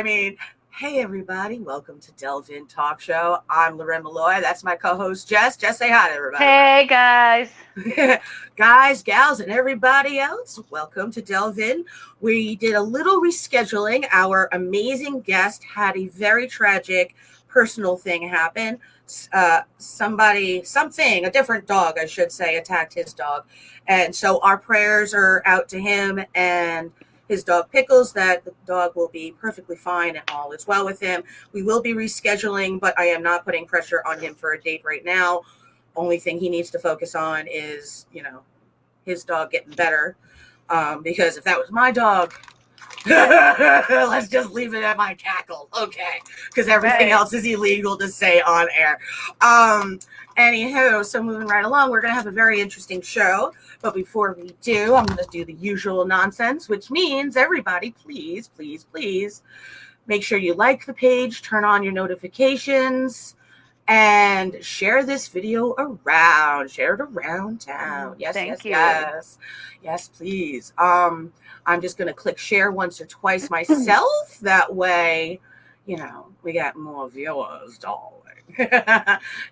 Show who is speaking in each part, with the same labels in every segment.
Speaker 1: I mean, hey everybody, welcome to Delve In Talk Show. I'm Loren Molloy. That's my co-host Jess. Jess, say hi to everybody.
Speaker 2: Hey guys.
Speaker 1: Guys, gals, and everybody else, welcome to Delve In. We did a little rescheduling. Our amazing guest had a very tragic personal thing happen. A different dog, I should say, attacked his dog. And so our prayers are out to him and his dog Pickles, that the dog will be perfectly fine and all is well with him. We will be rescheduling, but I am not putting pressure on him for a date right now. Only thing he needs to focus on is, his dog getting better. Because if that was my dog, let's just leave it at my cackle, okay? Because everything else is illegal to say on air. Anywho, so moving right along, we're going to have a very interesting show. But before we do, I'm going to do the usual nonsense, which means everybody, please, please, please, make sure you like the page, turn on your notifications, and share this video around. Share it around town. Yes,
Speaker 2: Thank you.
Speaker 1: Yes. Yes, please. I'm just going to click share once or twice myself. That way, we got more viewers, darling.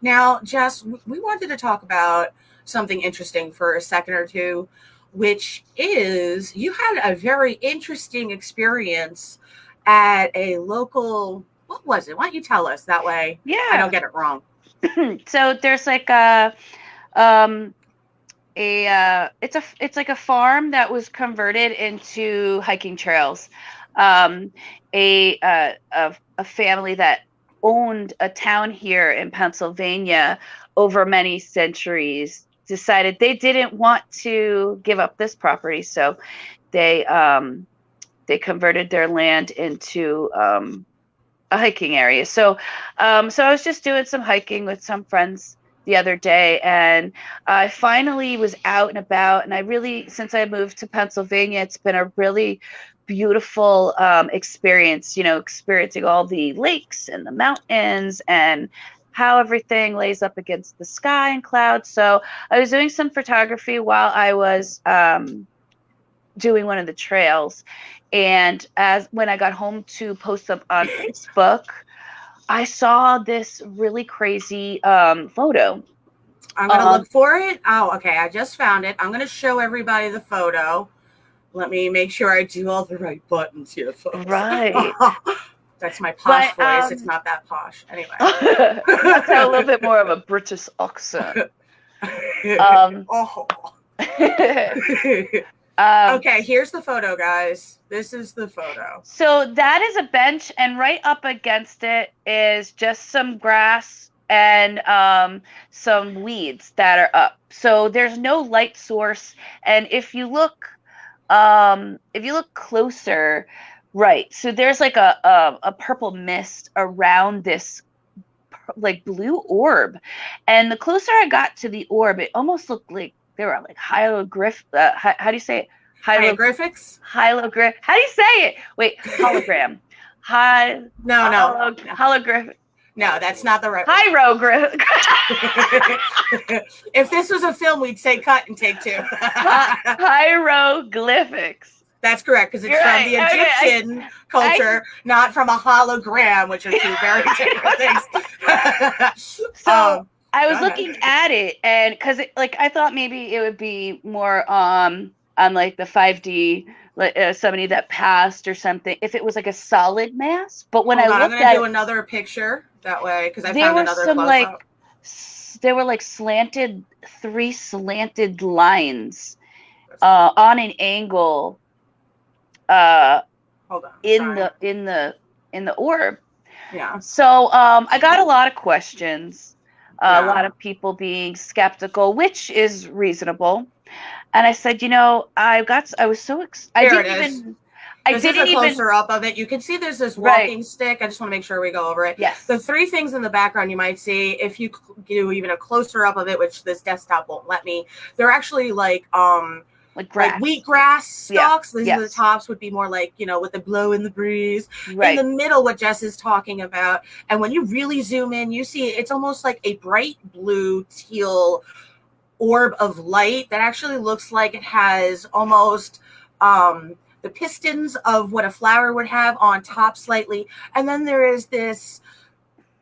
Speaker 1: Now, Jess, we wanted to talk about something interesting for a second or two, which is you had a very interesting experience at a local, what was it? Why don't you tell us? That way I don't get it wrong.
Speaker 2: So there's like it's like a farm that was converted into hiking trails. A family that owned a town here in Pennsylvania over many centuries decided they didn't want to give up this property, so they converted their land into a hiking area. So I was just doing some hiking with some friends the other day, and I finally was out and about, and I really, since I moved to Pennsylvania, it's been a really beautiful experience, experiencing all the lakes and the mountains and how everything lays up against the sky and clouds. So I was doing some photography while I was doing one of the trails, and when I got home to post them on Facebook, I saw this really crazy photo.
Speaker 1: I'm going to look for it. Oh, okay. I just found it. I'm going to show everybody the photo. Let me make sure I do all the right buttons here, folks.
Speaker 2: Right.
Speaker 1: That's my posh voice. It's not that posh. Anyway.
Speaker 2: That's a little bit more of a British accent.
Speaker 1: Okay, here's the photo, guys. This is the photo.
Speaker 2: So that is a bench, and right up against it is just some grass and some weeds that are up. So there's no light source, and if you look closer, right, so there's like a purple mist around this like blue orb, and the closer I got to the orb, it almost looked like they were like hieroglyph. How do you say it?
Speaker 1: Hieroglyphics?
Speaker 2: How do you say it? Wait, hologram. Holographic.
Speaker 1: No, that's not the right
Speaker 2: one. Hieroglyph.
Speaker 1: If this was a film, we'd say cut and take two.
Speaker 2: Hieroglyphics.
Speaker 1: That's correct, because it's from the Egyptian culture, not from a hologram, which are two very different things.
Speaker 2: So I was looking at it, and because I thought maybe it would be more on like the 5D, somebody that passed or something, if it was like a solid mass. But when I'm going
Speaker 1: to do another picture that way, because I found another close-up.
Speaker 2: There were like three slanted lines on an angle.
Speaker 1: Hold on.
Speaker 2: In the orb.
Speaker 1: Yeah.
Speaker 2: So I got a lot of questions. A lot of people being skeptical, which is reasonable. And I said, I was so excited.
Speaker 1: This is a closer up of it. You can see there's this walking stick. I just want to make sure we go over it.
Speaker 2: Yes.
Speaker 1: The three things in the background you might see, if you do even a closer up of it, which this desktop won't let me, they're actually like wheatgrass stalks. These are the tops would be more like, with the blow in the breeze. Right. In the middle, what Jess is talking about. And when you really zoom in, you see it's almost like a bright blue teal orb of light that actually looks like it has almost the pistons of what a flower would have on top slightly, and then there is this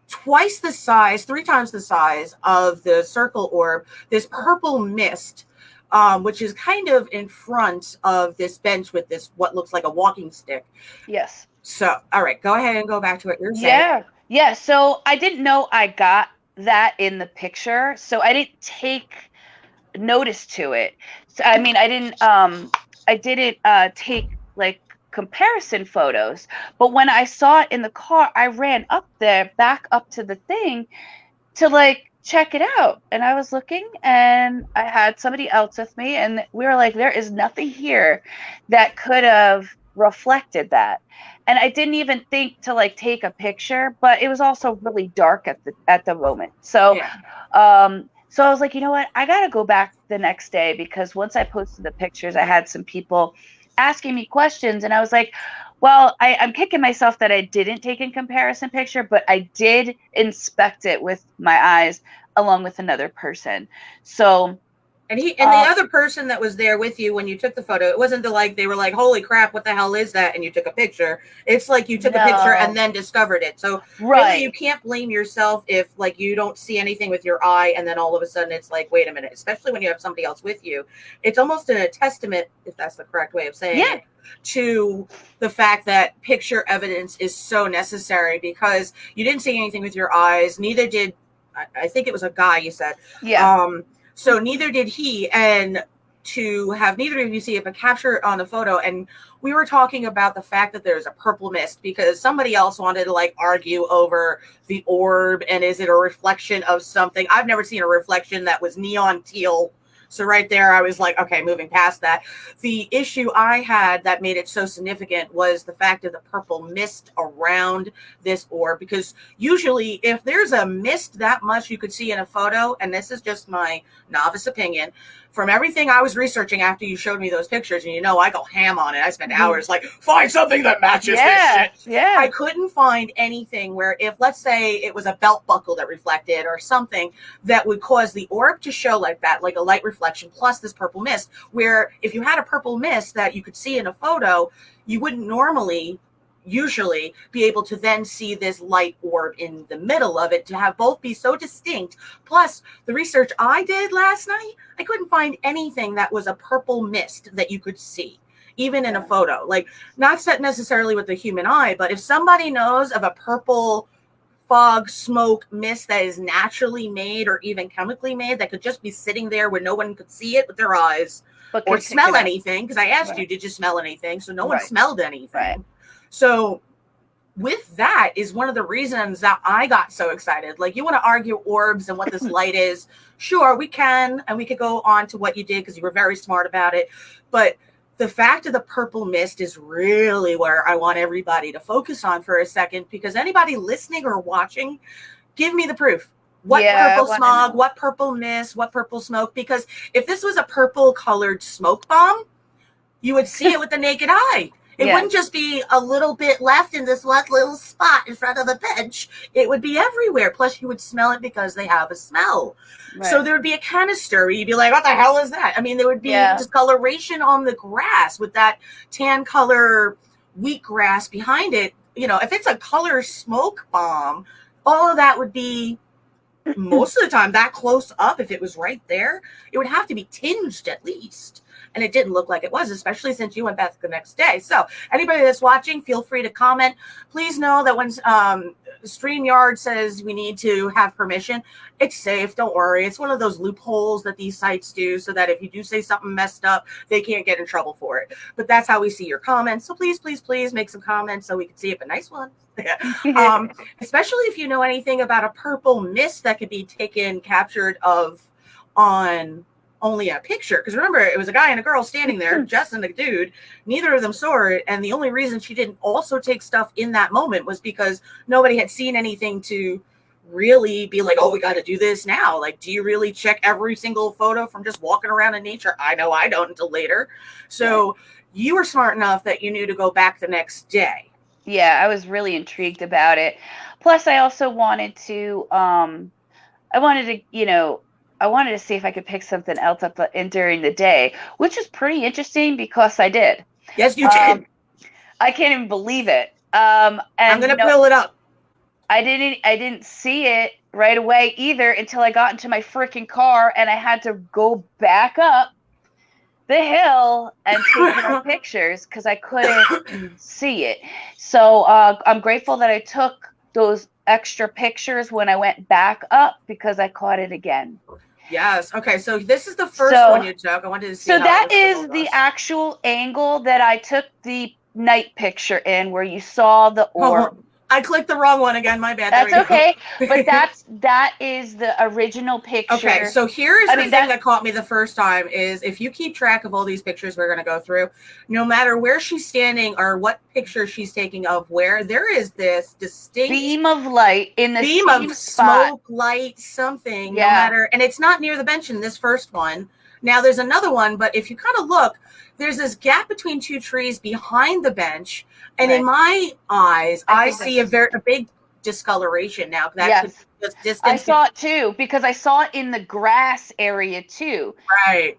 Speaker 1: twice the size, three times the size of the circle orb, this purple mist, which is kind of in front of this bench with this what looks like a walking stick.
Speaker 2: Yes.
Speaker 1: So, all right, go ahead and go back to what you're saying.
Speaker 2: Yeah. Yeah. So I didn't know I got that in the picture. So I didn't take notice to it. So I mean I didn't take like comparison photos, but when I saw it in the car, I ran up there, back up to the thing to like check it out. And I was looking and I had somebody else with me and we were like, there is nothing here that could have reflected that. And I didn't even think to like take a picture, but it was also really dark at the moment. So so I was like, you know what? I got to go back the next day because once I posted the pictures, I had some people asking me questions and I was like, well, I'm kicking myself that I didn't take a comparison picture, but I did inspect it with my eyes along with another person. So,
Speaker 1: and the other person that was there with you when you took the photo, it wasn't like they were like, holy crap, what the hell is that? And you took a picture. It's like you took a picture and then discovered it. So really you can't blame yourself if like you don't see anything with your eye and then all of a sudden it's like, wait a minute, especially when you have somebody else with you. It's almost a testament, if that's the correct way of saying it, to the fact that picture evidence is so necessary because you didn't see anything with your eyes. Neither did, I think it was a guy you said.
Speaker 2: Yeah.
Speaker 1: So neither did he, and to have neither of you see it, but capture it on the photo. And we were talking about the fact that there's a purple mist because somebody else wanted to like argue over the orb and is it a reflection of something? I've never seen a reflection that was neon teal. So right there, I was like, okay, moving past that. The issue I had that made it so significant was the fact of the purple mist around this orb, because usually if there's a mist that much you could see in a photo, and this is just my novice opinion, from everything I was researching after you showed me those pictures, and you know I go ham on it. I spend hours like, find something that matches this shit.
Speaker 2: Yeah.
Speaker 1: I couldn't find anything where if, let's say, it was a belt buckle that reflected or something that would cause the orb to show like that, like a light reflection plus this purple mist, where if you had a purple mist that you could see in a photo, you wouldn't usually be able to then see this light orb in the middle of it, to have both be so distinct. Plus the research I did last night, I couldn't find anything that was a purple mist that you could see even in a photo, like not set necessarily with the human eye, but if somebody knows of a purple fog smoke mist that is naturally made or even chemically made that could just be sitting there where no one could see it with their eyes or smell anything, because I asked you, did you smell anything? So no one smelled anything. So with that is one of the reasons that I got so excited. Like, you want to argue orbs and what this light is. Sure, we can. And we could go on to what you did because you were very smart about it. But the fact of the purple mist is really where I want everybody to focus on for a second, because anybody listening or watching, give me the proof. What purple smog, what purple mist, what purple smoke? Because if this was a purple colored smoke bomb, you would see it with the naked eye. It wouldn't just be a little bit left in this one little spot in front of the bench. It would be everywhere. Plus, you would smell it because they have a smell. So there would be a canister where you'd be like, what the hell is that? I mean, there would be discoloration on the grass with that tan color wheatgrass behind it. You know, if it's a color smoke bomb, all of that would be, most of the time, that close up. If it was right there, it would have to be tinged at least. And it didn't look like it was, especially since you went back the next day. So anybody that's watching, feel free to comment. Please know that when StreamYard says we need to have permission, it's safe. Don't worry. It's one of those loopholes that these sites do so that if you do say something messed up, they can't get in trouble for it. But that's how we see your comments. So please, please, please make some comments so we can see it, but nice ones. Especially if you know anything about a purple mist that could be captured on only a picture, because remember, it was a guy and a girl standing there, Jess and the dude. Neither of them saw it, and the only reason she didn't also take stuff in that moment was because nobody had seen anything to really be like, oh, we got to do this now. Like, do you really check every single photo from just walking around in nature? I know I don't until later. So you were smart enough that you knew to go back the next day.
Speaker 2: Yeah, I was really intrigued about it. Plus, I also wanted to, I wanted to see if I could pick something else up in during the day, which is pretty interesting because I did.
Speaker 1: Yes, you did.
Speaker 2: I can't even believe it.
Speaker 1: I'm
Speaker 2: And
Speaker 1: gonna pull it up.
Speaker 2: I didn't see it right away either until I got into my freaking car and I had to go back up the hill and take more pictures because I couldn't see it. So I'm grateful that I took those extra pictures when I went back up because I caught it again.
Speaker 1: Yes. Okay. So this is the first one you took. I wanted to see
Speaker 2: so
Speaker 1: how
Speaker 2: that
Speaker 1: it
Speaker 2: is
Speaker 1: was
Speaker 2: the actual angle that I took the night picture in, where you saw the orb.
Speaker 1: I clicked the wrong one again. My bad.
Speaker 2: That's okay, but that is the original picture.
Speaker 1: Okay, so here's the thing that caught me the first time is if you keep track of all these pictures we're going to go through, no matter where she's standing or what picture she's taking of where, there is this distinct
Speaker 2: beam of light in the
Speaker 1: beam
Speaker 2: same
Speaker 1: of
Speaker 2: spot.
Speaker 1: smoke, light, something.
Speaker 2: Yeah.
Speaker 1: No matter, and it's not near the bench in this first one. Now there's another one, but if you kind of look, there's this gap between two trees behind the bench, and in my eyes, I see a big discoloration now. That could just distance.
Speaker 2: I saw it too because I saw it in the grass area too.
Speaker 1: Right.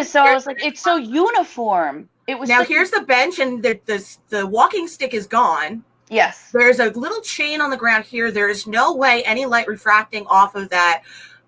Speaker 2: So I was like, it's so uniform. It was
Speaker 1: now here's the bench, and the walking stick is gone.
Speaker 2: Yes.
Speaker 1: There's a little chain on the ground here. There is no way any light refracting off of that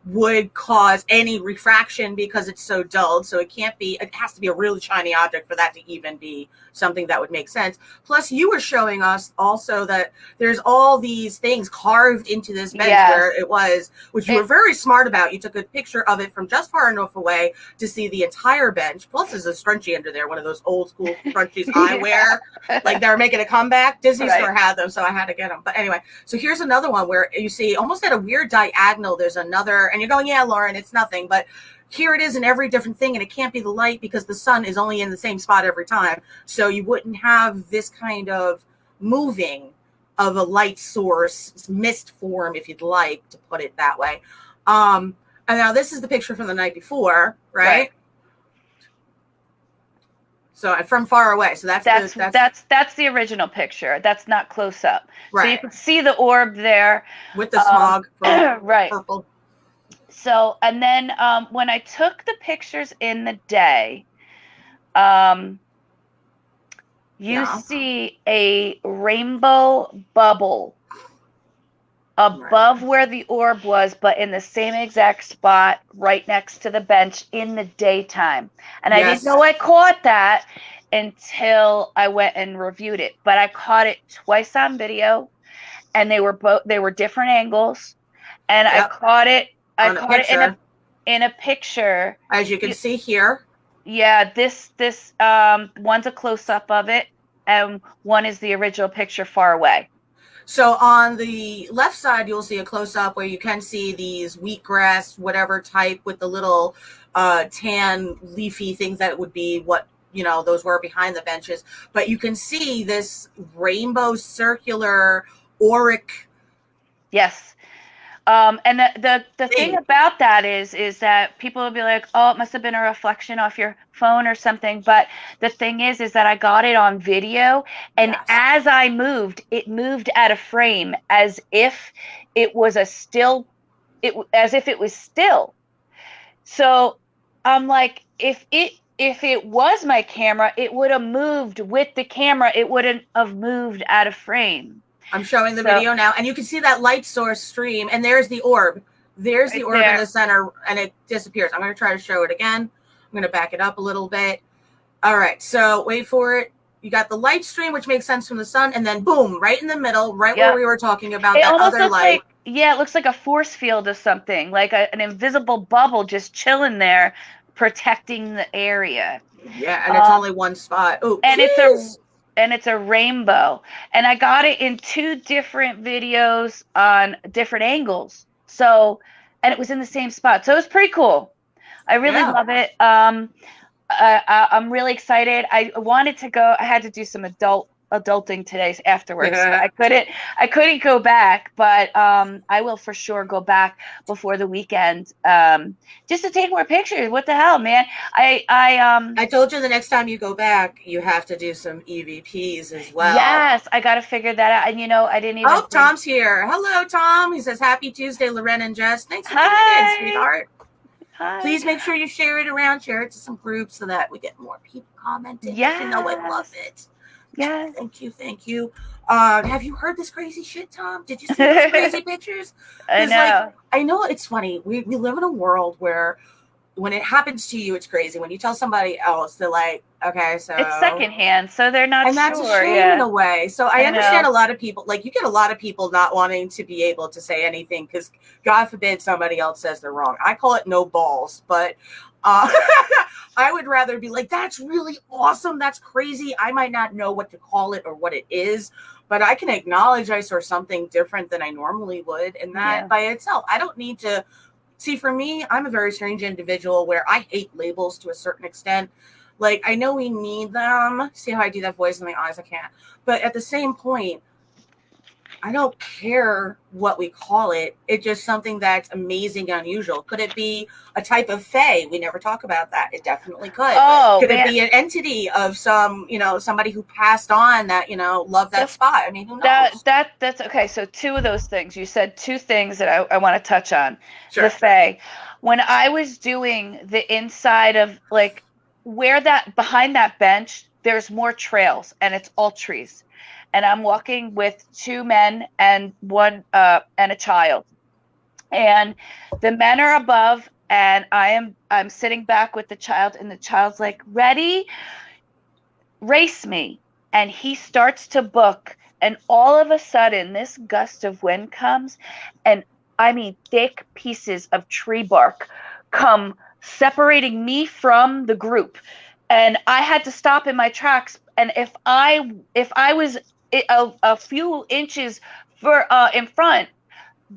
Speaker 1: would cause any refraction because it's so dulled. So it can't be, it has to be a really shiny object for that to even be something that would make sense. Plus you were showing us also that there's all these things carved into this bench where it was, which you were very smart about. You took a picture of it from just far enough away to see the entire bench. Plus there's a scrunchie under there, one of those old school scrunchies I wear, like they're making a comeback. Disney store had them, so I had to get them. But anyway, so here's another one where you see almost at a weird diagonal, there's another, and you're going, yeah, Loren, it's nothing, but here it is in every different thing, and it can't be the light because the sun is only in the same spot every time. So you wouldn't have this kind of moving of a light source, mist form, if you'd like to put it that way. And now this is the picture from the night before, right? So from far away. So that's
Speaker 2: the original picture. That's not close up.
Speaker 1: Right.
Speaker 2: So you can see the orb there
Speaker 1: with the smog from purple.
Speaker 2: So, and then when I took the pictures in the day, you see a rainbow bubble above where the orb was, but in the same exact spot right next to the bench in the daytime. And I didn't know I caught that until I went and reviewed it. But I caught it twice on video, and they were different angles. And I caught it in a picture.
Speaker 1: As you can see here.
Speaker 2: Yeah, this one's a close-up of it, and one is the original picture far away.
Speaker 1: So on the left side, you'll see a close-up where you can see these wheatgrass, whatever type, with the little tan leafy things that would be what, those were behind the benches. But you can see this rainbow circular auric.
Speaker 2: Yes. And the thing about that is that people will be like, oh, it must have been a reflection off your phone or something. But the thing is that I got it on video, and as I moved, it moved out of frame as if it was still. So I'm like, if it was my camera, it would have moved with the camera. It wouldn't have moved out of frame.
Speaker 1: I'm showing the video now, and you can see that light source stream, and there's the orb. There's the orb in the center, and it disappears. I'm going to try to show it again. I'm going to back it up a little bit. All right, so wait for it. You got the light stream, which makes sense from the sun, and then boom, right in the middle, where we were talking about that other light.
Speaker 2: It looks like a force field or something, like an invisible bubble just chilling there, protecting the area.
Speaker 1: Yeah, and it's only one spot. Oh,
Speaker 2: and it's a rainbow, and I got it in 2 different videos on different angles. So, and it was in the same spot. So it was pretty cool. I really love it. I'm really excited. I wanted to go. I had to do some adulting today afterwards. So I couldn't go back, but I will for sure go back before the weekend just to take more pictures. What the hell, man? I
Speaker 1: told you the next time you go back, you have to do some EVPs as well.
Speaker 2: Yes, I got to figure that out. And I didn't even.
Speaker 1: Oh, Tom's here. Hello, Tom. He says, "Happy Tuesday, Loren and Jess." Thanks for tuning in, sweetheart.
Speaker 2: Hi.
Speaker 1: Please make sure you share it around, share it to some groups so that we get more people commenting.
Speaker 2: Yes.
Speaker 1: You know I love it.
Speaker 2: Yes.
Speaker 1: Thank you. Have you heard this crazy shit, Tom? Did you see those crazy pictures?
Speaker 2: I know.
Speaker 1: Like, I know it's funny. We live in a world where when it happens to you, it's crazy. When you tell somebody else, they're like, okay, so
Speaker 2: it's secondhand, so they're not
Speaker 1: and
Speaker 2: sure.
Speaker 1: that's a shame in a way. So I understand
Speaker 2: know.
Speaker 1: a lot of people, like you get a lot of people not wanting to be able to say anything because God forbid somebody else says they're wrong. I call it no balls, but I would rather be like, that's really awesome. That's crazy. I might not know what to call it or what it is, but I can acknowledge I saw something different than I normally would. And that by itself, I don't need to see, for me, I'm a very strange individual where I hate labels to a certain extent. Like, I know we need them. See how I do that voice in my eyes? I can't. But at the same point, I don't care what we call it. It's just something that's amazing and unusual. Could it be a type of fae? We never talk about that. It definitely could.
Speaker 2: Oh,
Speaker 1: could it be an entity of some, somebody who passed on that, loved that spot? I mean, who knows?
Speaker 2: That's okay. So two of those things. You said two things that I want to touch on.
Speaker 1: Sure.
Speaker 2: The fae. When I was doing the inside of like where that behind that bench, there's more trails and it's all trees. And I'm walking with two men and one and a child. And the men are above and I'm sitting back with the child and the child's like, "Ready? Race me." And he starts to book and all of a sudden this gust of wind comes and I mean thick pieces of tree bark come separating me from the group. And I had to stop in my tracks. And if I was a few inches in front,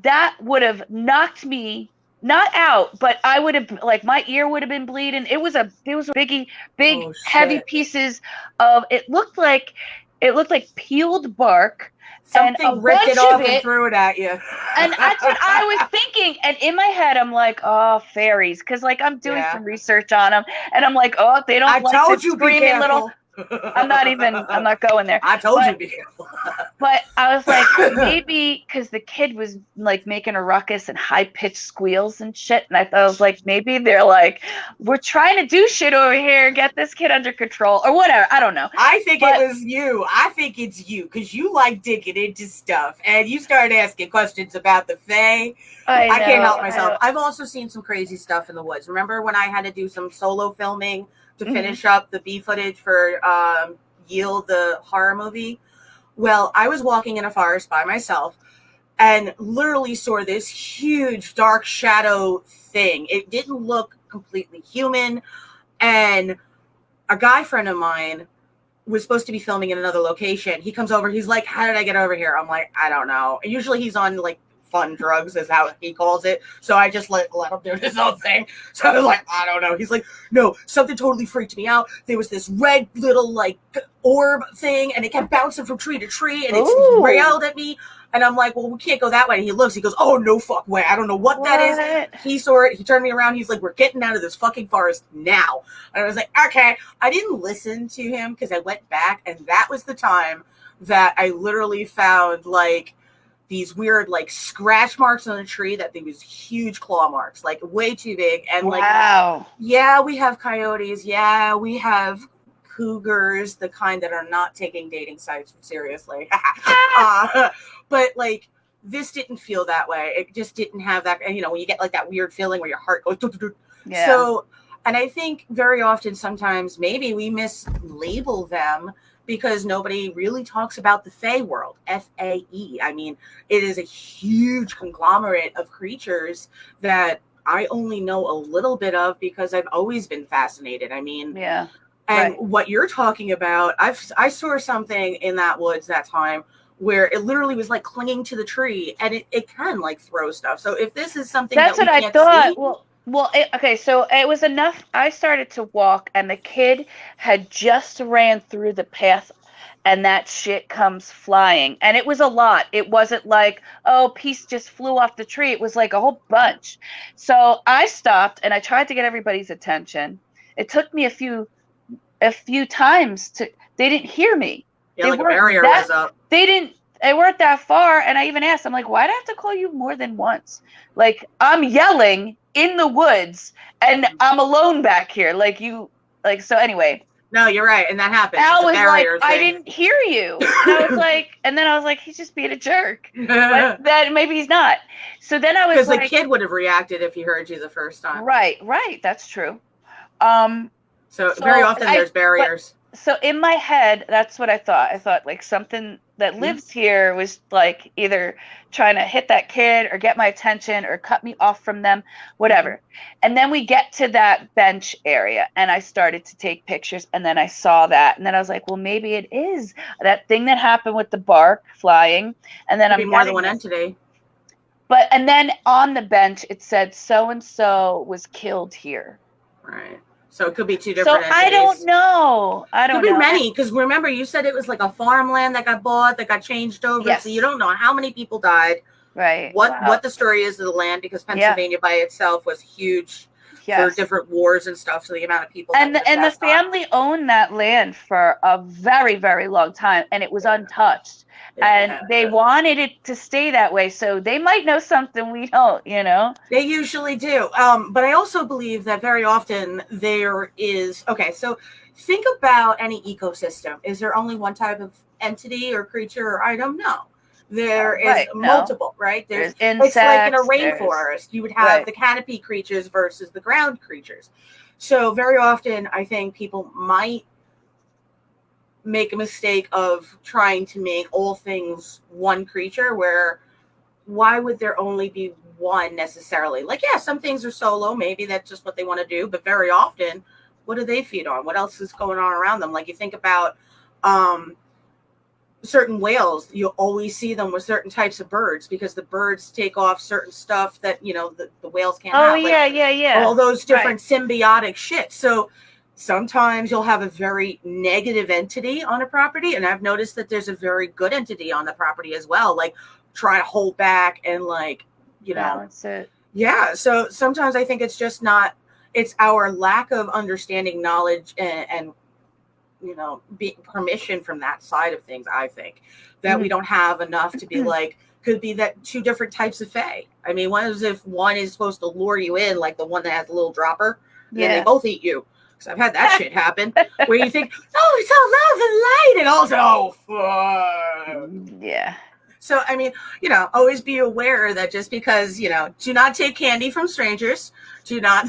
Speaker 2: that would have knocked me not out, but I would have like my ear would have been bleeding. It was big heavy pieces of it looked like peeled bark.
Speaker 1: Something
Speaker 2: and
Speaker 1: ripped it off and threw it at you.
Speaker 2: And that's what I was thinking. And in my head, I'm like, oh, fairies. Because, like, I'm doing some research on them. And I'm like, oh, they don't like to screaming little. I'm not going there.
Speaker 1: I told you to be careful.
Speaker 2: But I was like, maybe because the kid was like making a ruckus and high pitched squeals and shit. And I was like, maybe they're like, we're trying to do shit over here, get this kid under control or whatever. I don't know.
Speaker 1: I think it was you. I think it's you because you like digging into stuff and you started asking questions about the fae. I can't help myself. I've also seen some crazy stuff in the woods. Remember when I had to do some solo filming to finish up the B footage for Yield, the horror movie? Well, I was walking in a forest by myself and literally saw this huge dark shadow thing. It didn't look completely human. And a guy friend of mine was supposed to be filming in another location. He comes over. He's like, how did I get over here? I'm like, I don't know. And usually he's on like fun drugs is how he calls it. So I just let him do his own thing. So I was like, I don't know. He's like, no, something totally freaked me out. There was this red little like orb thing and it kept bouncing from tree to tree and it railed at me. And I'm like, well, we can't go that way. And he looks, he goes, oh, no fuck way. I don't know what that is. He saw it. He turned me around. He's like, we're getting out of this fucking forest now. And I was like, okay. I didn't listen to him because I went back. And that was the time that I literally found like these weird like scratch marks on the tree that there was huge claw marks, like way too big. And like, yeah, we have coyotes. Yeah, we have cougars, the kind that are not taking dating sites seriously. But like this didn't feel that way. It just didn't have that. And when you get like that weird feeling where your heart goes. Yeah. So, and I think very often sometimes maybe we mislabel them because nobody really talks about the Fae world, F-A-E. I mean, it is a huge conglomerate of creatures that I only know a little bit of because I've always been fascinated. I mean, yeah. And what you're talking about, I saw something in that woods that time where it literally was like clinging to the tree and it can like throw stuff. So if this is something that's what I thought.
Speaker 2: Okay, so it was enough. I started to walk and the kid had just ran through the path and that shit comes flying. And it was a lot. It wasn't like, oh, piece just flew off the tree. It was like a whole bunch. So I stopped and I tried to get everybody's attention. It took me a few times they didn't hear me.
Speaker 1: Yeah, like a barrier was up.
Speaker 2: They weren't that far. And I even asked, I'm like, why'd I have to call you more than once? Like, I'm yelling in the woods and I'm alone back here. Like so anyway.
Speaker 1: No, you're right. And that happens.
Speaker 2: Al
Speaker 1: It's a
Speaker 2: was like,
Speaker 1: barrier
Speaker 2: I
Speaker 1: thing.
Speaker 2: didn't hear you. And I was like, he's just being a jerk. But then maybe he's not. So then I was
Speaker 1: because
Speaker 2: like,
Speaker 1: the kid would have reacted if he heard you the first time.
Speaker 2: Right. That's true.
Speaker 1: So very often there's barriers.
Speaker 2: So in my head, that's what I thought. I thought like something that lives here was like either trying to hit that kid or get my attention or cut me off from them, whatever. And then we get to that bench area and I started to take pictures and then I saw that. And then I was like, well, maybe it is that thing that happened with the bark flying. And then
Speaker 1: I'm more than one entity.
Speaker 2: But, and then on the bench, it said so-and-so was killed here.
Speaker 1: Right. So it could be two different entities.
Speaker 2: I don't know. Could
Speaker 1: be many, because remember, you said it was like a farmland that got bought, that got changed over.
Speaker 2: Yes.
Speaker 1: So you don't know how many people died.
Speaker 2: Right.
Speaker 1: What the story is of the land, because Pennsylvania by itself was huge for different wars and stuff. So the amount of people.
Speaker 2: And the family owned that land for a very, very long time, and it was untouched. And they wanted it to stay that way, so they might know something we don't, you know?
Speaker 1: They usually do. But I also believe that very often there is, so think about any ecosystem. Is there only one type of entity or creature or item? No. There is multiple, right? There's insects. It's like in a rainforest. You would have the canopy creatures versus the ground creatures. So very often I think people might make a mistake of trying to make all things one creature, where why would there only be one necessarily? Like, some things are solo, maybe that's just what they want to do, but very often, what do they feed on? What else is going on around them? Like, you think about certain whales, you always see them with certain types of birds, because the birds take off certain stuff that, the whales can't have.
Speaker 2: Yeah.
Speaker 1: All those different symbiotic shit. So sometimes you'll have a very negative entity on a property, and I've noticed that there's a very good entity on the property as well, like trying to hold back and like,
Speaker 2: balance it.
Speaker 1: Yeah. So sometimes I think it's just not, it's our lack of understanding, knowledge, and permission from that side of things. I think that we don't have enough to be like, could be that two different types of fae. I mean, one is if one is supposed to lure you in, like the one that has a little dropper, and then they both eat you. I've had that shit happen where you think, it's all love and light, and also, fuck.
Speaker 2: Yeah.
Speaker 1: So, I mean, always be aware that just because, do not take candy from strangers. Do not,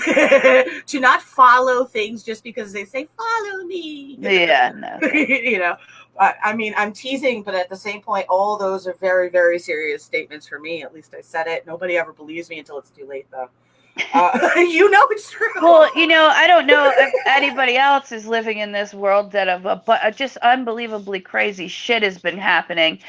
Speaker 1: do not follow things just because they say, follow me.
Speaker 2: Yeah, no.
Speaker 1: I mean, I'm teasing, but at the same point, all those are very, very serious statements for me. At least I said it. Nobody ever believes me until it's too late, though. It's true.
Speaker 2: Well, I don't know if anybody else is living in this world that but just unbelievably crazy shit has been happening.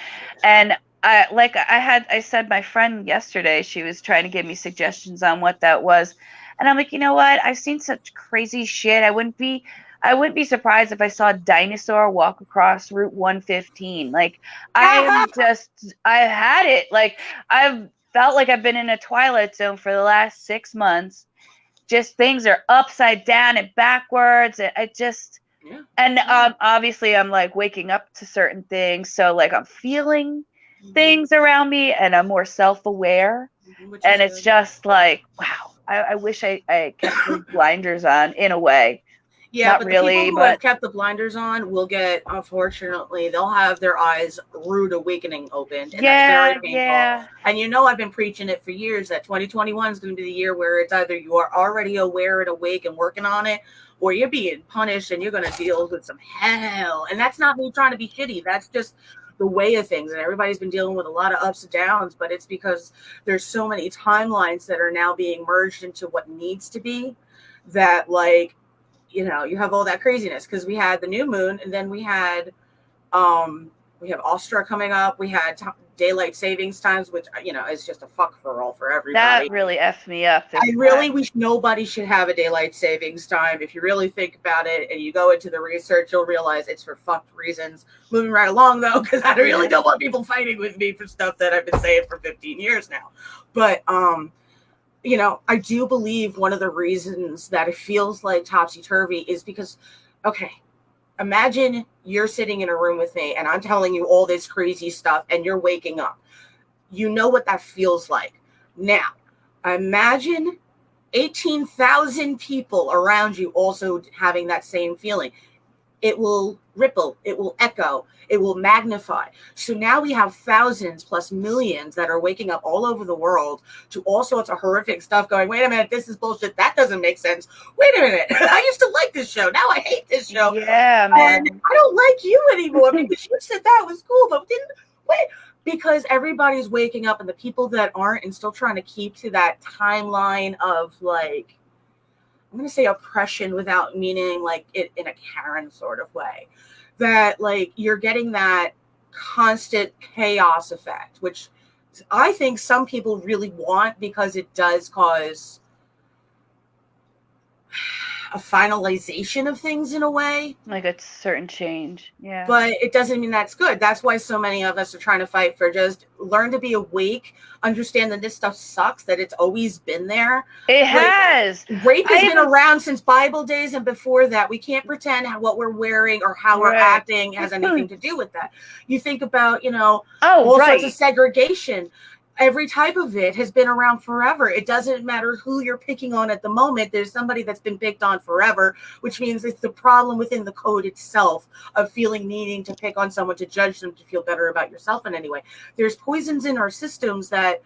Speaker 2: And I said my friend yesterday, she was trying to give me suggestions on what that was. And I'm like, you know what? I've seen such crazy shit. I wouldn't be surprised if I saw a dinosaur walk across Route 115. Like, I've had it. Like, I've felt like I've been in a twilight zone for the last 6 months. Just things are upside down and backwards. Obviously I'm like waking up to certain things. So like I'm feeling things around me and I'm more self-aware. And it's just like, wow, I wish I kept the blinders on in a way.
Speaker 1: Yeah, not but really, the people who have kept the blinders on will get, unfortunately, they'll have their eyes rude awakening opened. And that's very painful. Yeah. And I've been preaching it for years that 2021 is going to be the year where it's either you are already aware and awake and working on it, or you're being punished and you're going to deal with some hell. And that's not me trying to be shitty. That's just the way of things. And everybody's been dealing with a lot of ups and downs, but it's because there's so many timelines that are now being merged into what needs to be, that like, you have all that craziness, because we had the new moon, and then we have Astra coming up. We had daylight savings times, which, is just a fuck for everybody.
Speaker 2: That really effed me up.
Speaker 1: I really wish nobody should have a daylight savings time. If you really think about it and you go into the research, you'll realize it's for fucked reasons. Moving right along, though, because I really don't want people fighting with me for stuff that I've been saying for 15 years now. But, I do believe one of the reasons that it feels like topsy-turvy is because, imagine you're sitting in a room with me and I'm telling you all this crazy stuff and you're waking up. You know what that feels like. Now, imagine 18,000 people around you also having that same feeling. It will ripple, it will echo, it will magnify. So now we have thousands plus millions that are waking up all over the world to all sorts of horrific stuff going, wait a minute, this is bullshit. That doesn't make sense. Wait a minute. I used to like this show. Now I hate this show.
Speaker 2: Yeah, man.
Speaker 1: And I don't like you anymore because you said that was cool, but didn't wait. Because everybody's waking up, and the people that aren't and still trying to keep to that timeline of like, I'm going to say oppression without meaning like it in a Karen sort of way, that like you're getting that constant chaos effect, which I think some people really want because it does cause a finalization of things in a way.
Speaker 2: Like a certain change. Yeah.
Speaker 1: But it doesn't mean that's good. That's why so many of us are trying to fight for just learn to be awake, understand that this stuff sucks, that it's always been there.
Speaker 2: It has.
Speaker 1: Rape has been around since Bible days and before that. We can't pretend what we're wearing or how we're acting has anything to do with that. You think about, all sorts of segregation. Every type of it has been around forever. It doesn't matter who you're picking on at the moment. There's somebody that's been picked on forever, which means it's the problem within the code itself of needing to pick on someone to judge them to feel better about yourself in any way. There's poisons in our systems that,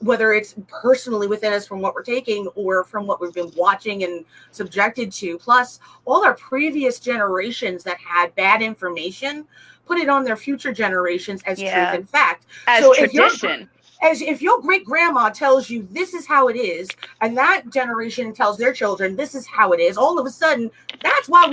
Speaker 1: whether it's personally within us from what we're taking or from what we've been watching and subjected to, plus all our previous generations that had bad information, put it on their future generations as truth and fact.
Speaker 2: As tradition.
Speaker 1: As if your great grandma tells you this is how it is, and that generation tells their children this is how it is, all of a sudden that's why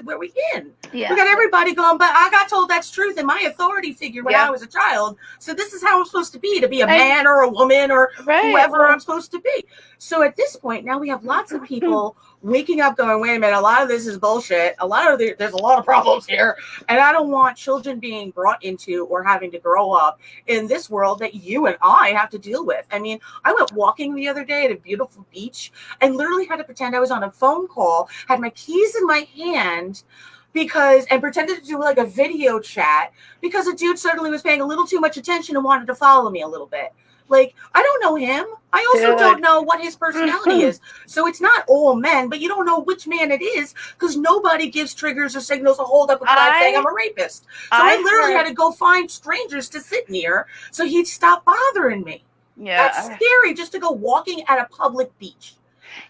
Speaker 1: where we in. Yeah. We got everybody going, but I got told that's truth in my authority figure when I was a child. So this is how I'm supposed to be a man or a woman or whoever I'm supposed to be. So at this point now we have lots of people waking up going, wait a minute, a lot of this is bullshit. There's a lot of problems here. And I don't want children being brought into or having to grow up in this world that you and I have to deal with. I mean, I went walking the other day at a beautiful beach and literally had to pretend I was on a phone call, had my keys in my hand and pretended to do like a video chat because a dude suddenly was paying a little too much attention and wanted to follow me a little bit. Like, I don't know him. I also don't know what his personality is. So it's not all men, but you don't know which man it is because nobody gives triggers or signals to hold up a flag saying I'm a rapist. So I literally had to go find strangers to sit near so he'd stop bothering me. Yeah. That's scary just to go walking at a public beach.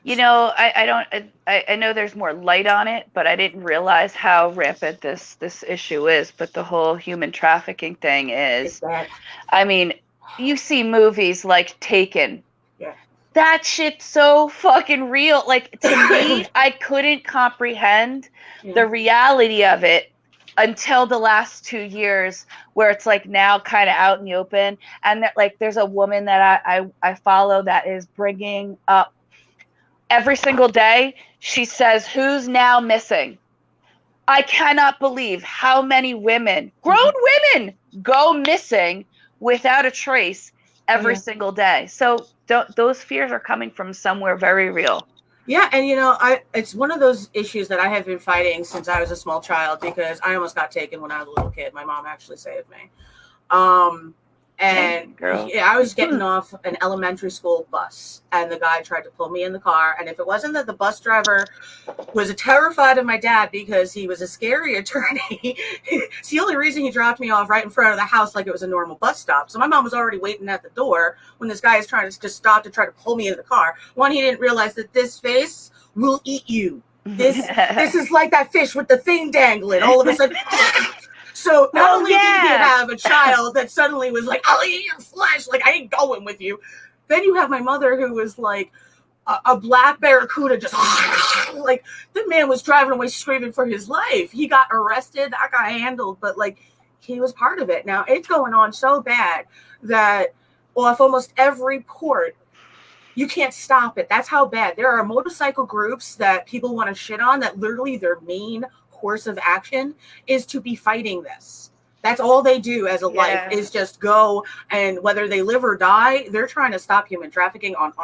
Speaker 2: I know there's more light on it, but I didn't realize how rampant this issue is. But the whole human trafficking thing is, I mean, you see movies like Taken. Yeah. That shit's so fucking real. Like, to me, I couldn't comprehend the reality of it until the last 2 years, where it's like now kind of out in the open. And that, like, there's a woman that I follow that is bringing up every single day. She says, who's now missing? I cannot believe how many women, grown women, go missing without a trace every single day. So those fears are coming from somewhere very real.
Speaker 1: Yeah, and it's one of those issues that I have been fighting since I was a small child because I almost got taken when I was a little kid. My mom actually saved me. And I was getting off an elementary school bus, and the guy tried to pull me in the car. And if it wasn't that the bus driver was terrified of my dad because he was a scary attorney, it's the only reason he dropped me off right in front of the house like it was a normal bus stop. So my mom was already waiting at the door when this guy is trying to just stop to try to pull me in the car. One, he didn't realize that this face will eat you. This is like that fish with the thing dangling. All of a sudden... So not only did you have a child that suddenly was like, I'll eat your flesh, like I ain't going with you. Then you have my mother who was like a black barracuda, just like the man was driving away screaming for his life. He got arrested, that got handled, but like he was part of it. Now it's going on so bad that off almost every port, you can't stop it. That's how bad. There are motorcycle groups that people want to shit on that literally their main course of action is to be fighting this. That's all they do as a life is just go, and whether they live or die, they're trying to stop human trafficking on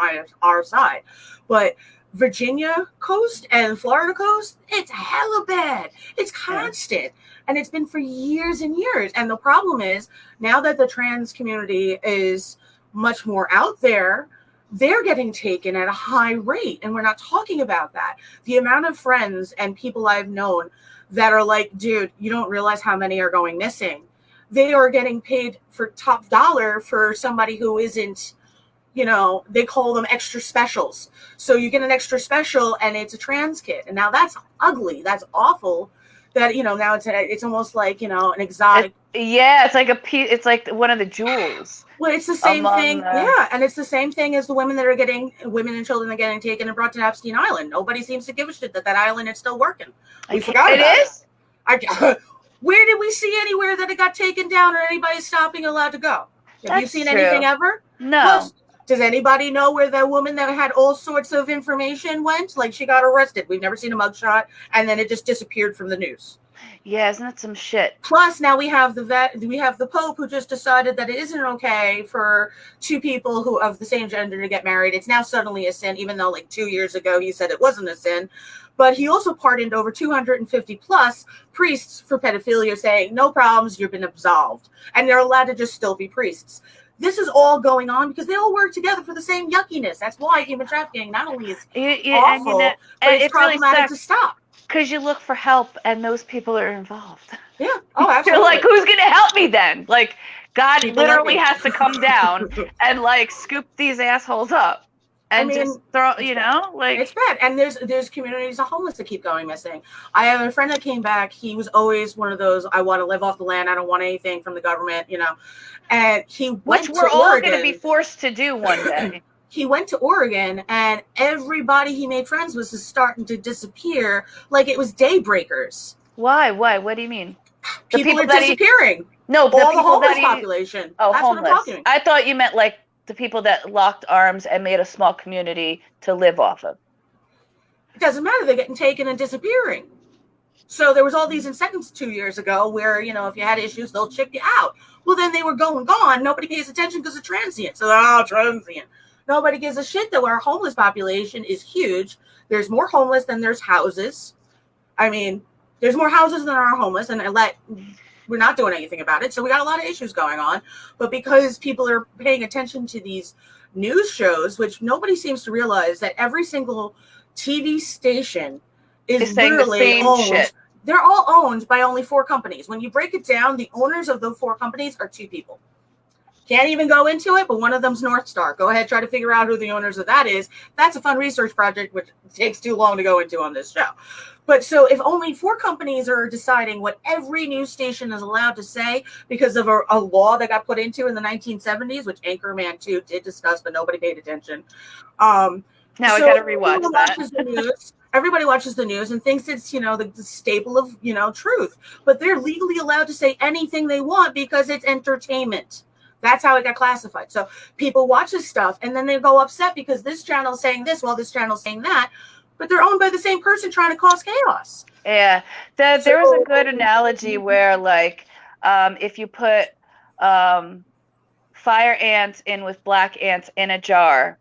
Speaker 1: our side. But Virginia coast and Florida coast, it's hella bad. It's constant. And it's been for years and years. And the problem is now that the trans community is much more out there, they're getting taken at a high rate. And we're not talking about that. The amount of friends and people I've known that are like, dude, you don't realize how many are going missing. They are getting paid for top dollar for somebody who isn't, they call them extra specials. So you get an extra special and it's a trans kid. And now that's ugly. That's awful. That, now it's almost like, an exotic.
Speaker 2: It's like it's like one of the jewels.
Speaker 1: Well, it's the same thing. Yeah. And it's the same thing as the women and children that are getting taken and brought to Epstein Island. Nobody seems to give a shit that island is still working. We forgot about it. Where did we see anywhere that it got taken down or anybody stopping allowed to go? Have you seen anything ever?
Speaker 2: No.
Speaker 1: Plus, does anybody know where that woman that had all sorts of information went? Like, she got arrested. We've never seen a mugshot, and then it just disappeared from the news.
Speaker 2: Yeah, isn't that some shit?
Speaker 1: Plus, now we have the Pope who just decided that it isn't okay for two people who of the same gender to get married. It's now suddenly a sin, even though like 2 years ago he said it wasn't a sin. But he also pardoned over 250 plus priests for pedophilia, saying no problems, you've been absolved, and they're allowed to just still be priests. This is all going on because they all work together for the same yuckiness. That's why human trafficking not only is awful, but it's problematic really to stop.
Speaker 2: Because you look for help and those people are involved.
Speaker 1: Yeah. Oh, absolutely.
Speaker 2: You're like, who's going to help me then? Like, God literally has to come down and like scoop these assholes up. And just throw, like
Speaker 1: it's bad. And there's communities of homeless that keep going missing. I have a friend that came back. He was always one of those, I want to live off the land. I don't want anything from the government, And he went to Oregon. Which we're all going
Speaker 2: to be forced to do one day.
Speaker 1: He went to Oregon, and everybody he made friends with was starting to disappear like it was daybreakers.
Speaker 2: Why? What do you mean?
Speaker 1: People are disappearing.
Speaker 2: No,
Speaker 1: all the homeless population.
Speaker 2: Oh,
Speaker 1: that's
Speaker 2: homeless.
Speaker 1: What I'm talking about.
Speaker 2: I thought you meant like the people that locked arms and made a small community to live off of.
Speaker 1: It doesn't matter. They're getting taken and disappearing. So there was all these incentives 2 years ago where, if you had issues, they'll chip you out. Well, then they were gone. Nobody pays attention because of transient. So, transient. Nobody gives a shit that our homeless population is huge. There's more homeless than there's houses. I mean, there's more houses than there are homeless, and we're not doing anything about it. So we got a lot of issues going on. But because people are paying attention to these news shows, which nobody seems to realize that every single TV station is literally owned. Shit. They're all owned by only 4 companies. When you break it down, the owners of the 4 companies are 2 people. Can't even go into it, but one of them's North Star. Go ahead, try to figure out who the owners of that is. That's a fun research project, which takes too long to go into on this show. But so if only 4 companies are deciding what every news station is allowed to say because of a law that got put into in the 1970s, which Anchorman 2 did discuss, but nobody paid attention.
Speaker 2: Now I got to rewatch that.
Speaker 1: Everybody watches the news and thinks it's, the staple of, truth. But they're legally allowed to say anything they want because it's entertainment. That's how it got classified. So people watch this stuff and then they go upset because this channel's saying this while this channel's saying that. But they're owned by the same person trying to cause chaos.
Speaker 2: Yeah. There was a good analogy where, like, if you put fire ants in with black ants in a jar,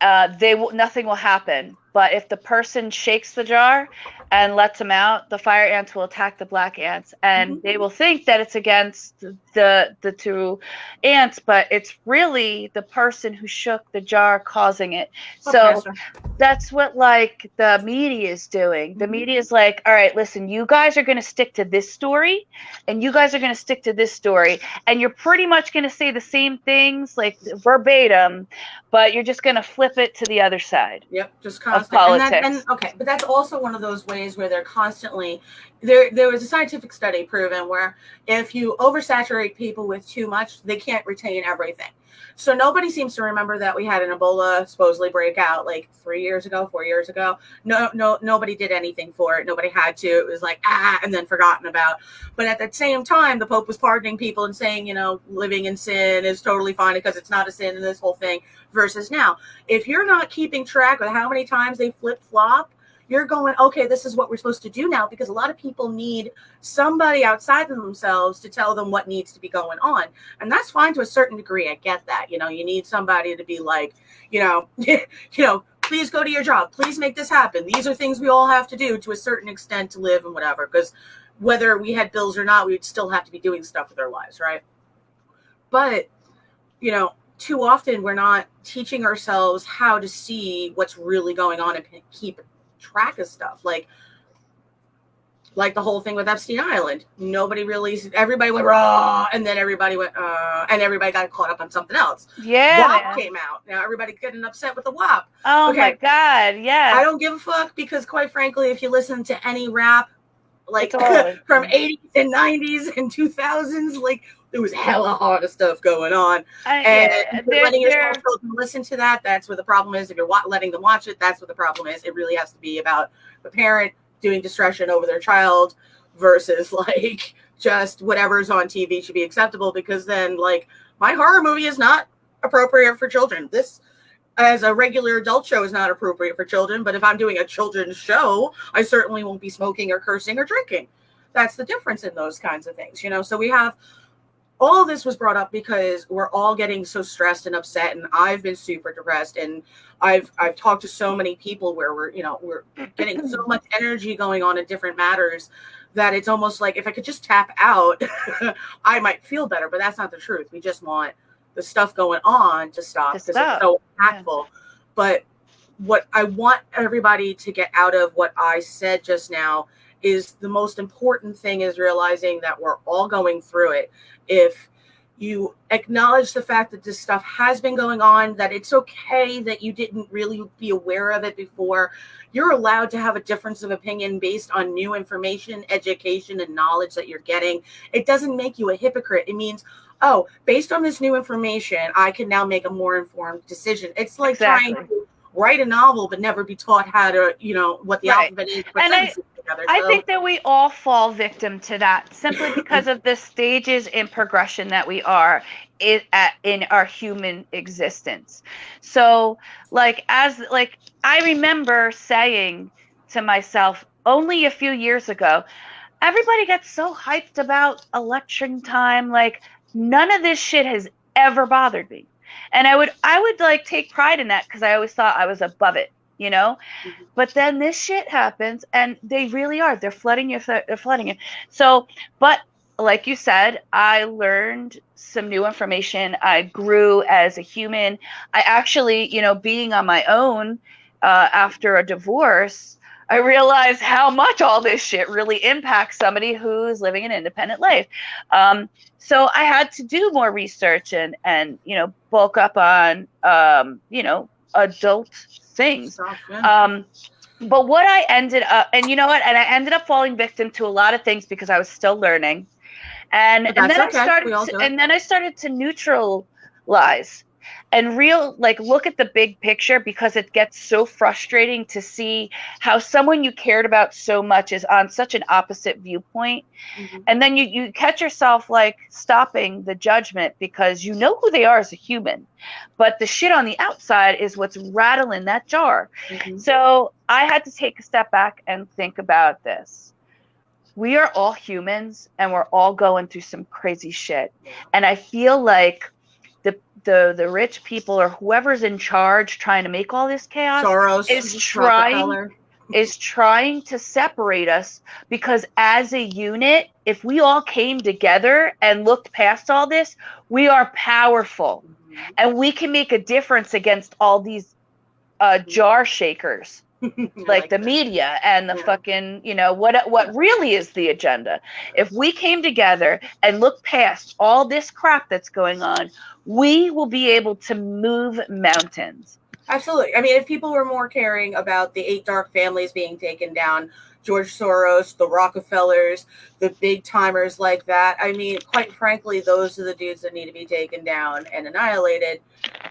Speaker 2: nothing will happen. But if the person shakes the jar and lets them out, the fire ants will attack the black ants, and they will think that it's against the 2 ants, but it's really the person who shook the jar causing it. So that's what like the media is doing. The media is like, all right, listen, you guys are going to stick to this story, and you guys are going to stick to this story, and you're pretty much going to say the same things like verbatim, but you're just going to flip it to the other side.
Speaker 1: Yep, just constant.
Speaker 2: Politics.
Speaker 1: But that's also one of those ways where they're constantly there was a scientific study proven where if you oversaturate people with too much, they can't retain everything. So nobody seems to remember that we had an Ebola supposedly breakout like 4 years ago. Nobody did anything for it. Nobody had to. It was like, and then forgotten about. But at the same time, the Pope was pardoning people and saying, living in sin is totally fine because it's not a sin in this whole thing. Versus now, if you're not keeping track of how many times they flip-flop, you're going, okay, this is what we're supposed to do now, because a lot of people need somebody outside of themselves to tell them what needs to be going on. And that's fine to a certain degree. I get that. You need somebody to be like, please go to your job. Please make this happen. These are things we all have to do to a certain extent to live and whatever, because whether we had bills or not, we would still have to be doing stuff with our lives, right? But, too often we're not teaching ourselves how to see what's really going on and keep track of stuff. Like the whole thing with Epstein Island. Nobody really, everybody went raw, and then everybody went, and everybody got caught up on something else.
Speaker 2: Yeah,
Speaker 1: WAP
Speaker 2: man.
Speaker 1: came out. Now everybody's getting upset with the WAP.
Speaker 2: Oh my God, yeah.
Speaker 1: I don't give a fuck, because quite frankly, if you listen to any rap, like from 80s and 90s and 2000s, like there was hella hard of stuff going on. And if you're letting your children listen to that, that's where the problem is. If you're letting them watch it, that's what the problem is. It really has to be about the parent doing discretion over their child versus like just whatever's on TV should be acceptable, because then like my horror movie is not appropriate for children. This as a regular adult show is not appropriate for children, but if I'm doing a children's show, I certainly won't be smoking or cursing or drinking. That's the difference in those kinds of things, you know? So we have all of this was brought up because we're all getting so stressed and upset, and I've been super depressed, and I've talked to so many people where we're getting so much energy going on in different matters that it's almost like if I could just tap out, I might feel better, but that's not the truth. We just want the stuff going on to stop because it's so impactful. Yeah. But what I want everybody to get out of what I said just now is the most important thing is realizing that we're all going through it. If you acknowledge the fact that this stuff has been going on, that it's okay that you didn't really be aware of it before, you're allowed to have a difference of opinion based on new information, education, and knowledge that you're getting. It doesn't make you a hypocrite. It means, oh, based on this new information, I can now make a more informed decision. It's like trying to write a novel but never be taught how to, what the alphabet is.
Speaker 2: I think that we all fall victim to that simply because of the stages in progression that we are in our human existence. So I remember saying to myself only a few years ago, everybody gets so hyped about election time. Like none of this shit has ever bothered me. And I would like take pride in that because I always thought I was above it, Mm-hmm. But then this shit happens and they really are. They're flooding you. So, but like you said, I learned some new information. I grew as a human. I actually, being on my own after a divorce, I realized how much all this shit really impacts somebody who's living an independent life. So I had to do more research and bulk up on, adult things. But what I ended up, and you know what, and I ended up falling victim to a lot of things because I was still learning. And then I started to neutralize and look at the big picture, because it gets so frustrating to see how someone you cared about so much is on such an opposite viewpoint. Mm-hmm. And then you catch yourself like stopping the judgment because you know who they are as a human, but the shit on the outside is what's rattling that jar. Mm-hmm. So I had to take a step back and think about this. We are all humans and we're all going through some crazy shit. And I feel like the rich people or whoever's in charge trying to make all this chaos is trying to separate us, because as a unit, if we all came together and looked past all this, we are powerful. Mm-hmm. And we can make a difference against all these jar shakers. like the media and the fucking, what really is the agenda. If we came together and looked past all this crap that's going on, we will be able to move mountains.
Speaker 1: Absolutely. I mean, if people were more caring about the 8 dark families being taken down, George Soros, the Rockefellers, the big timers like that, I mean, quite frankly, those are the dudes that need to be taken down and annihilated.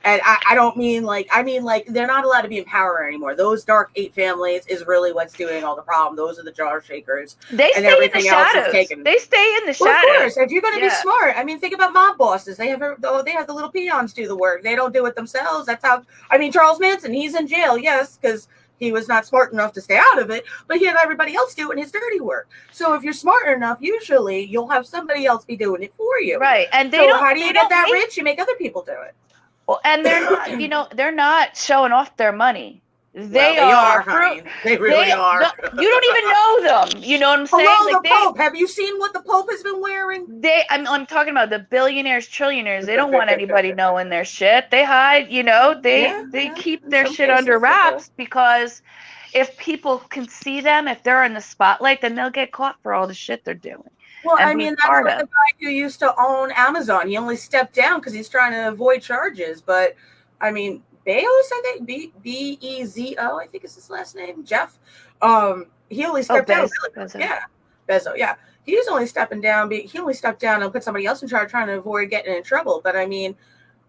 Speaker 1: And I don't mean like they're not allowed to be in power anymore. Those dark 8 families is really what's doing all the problem. Those are the jar shakers.
Speaker 2: They stay in the shadows. They stay in the shadows.
Speaker 1: Of course, if you're going to be smart, I mean, think about mob bosses. They have the little peons do the work. They don't do it themselves. That's how. I mean, Charles Manson, he's in jail, yes, because he was not smart enough to stay out of it, but he had everybody else doing his dirty work. So if you're smart enough, usually you'll have somebody else be doing it for you.
Speaker 2: Right. And
Speaker 1: how do you get that rich? You make other people do it.
Speaker 2: Well, and they're not, they're not showing off their money.
Speaker 1: Well,
Speaker 2: They
Speaker 1: they
Speaker 2: are
Speaker 1: are, honey. They really
Speaker 2: they
Speaker 1: are.
Speaker 2: you don't even know them. You know what I'm saying?
Speaker 1: Hello,
Speaker 2: Like
Speaker 1: the Pope. Have you seen what the Pope has been wearing?
Speaker 2: I'm talking about the billionaires, trillionaires. They don't want anybody knowing their shit. They hide,
Speaker 1: Yeah,
Speaker 2: they
Speaker 1: yeah.
Speaker 2: keep
Speaker 1: In
Speaker 2: their
Speaker 1: some
Speaker 2: shit under
Speaker 1: cases, they do.
Speaker 2: wraps because if people can see them, if they're in the spotlight, then they'll get caught for all the shit they're doing
Speaker 1: Well,
Speaker 2: and
Speaker 1: I
Speaker 2: being
Speaker 1: mean, that's
Speaker 2: part
Speaker 1: like
Speaker 2: of.
Speaker 1: the guy who used to own Amazon. He only stepped down because he's trying to avoid charges. But I mean, Bezos, I think Bezo, I think is his last name, Jeff. He only
Speaker 2: Oh,
Speaker 1: stepped down. Really,
Speaker 2: Bezos.
Speaker 1: yeah, Bezos. Yeah, he was only stepping down. He only stepped down and put somebody else in charge, trying to avoid getting in trouble. But I mean,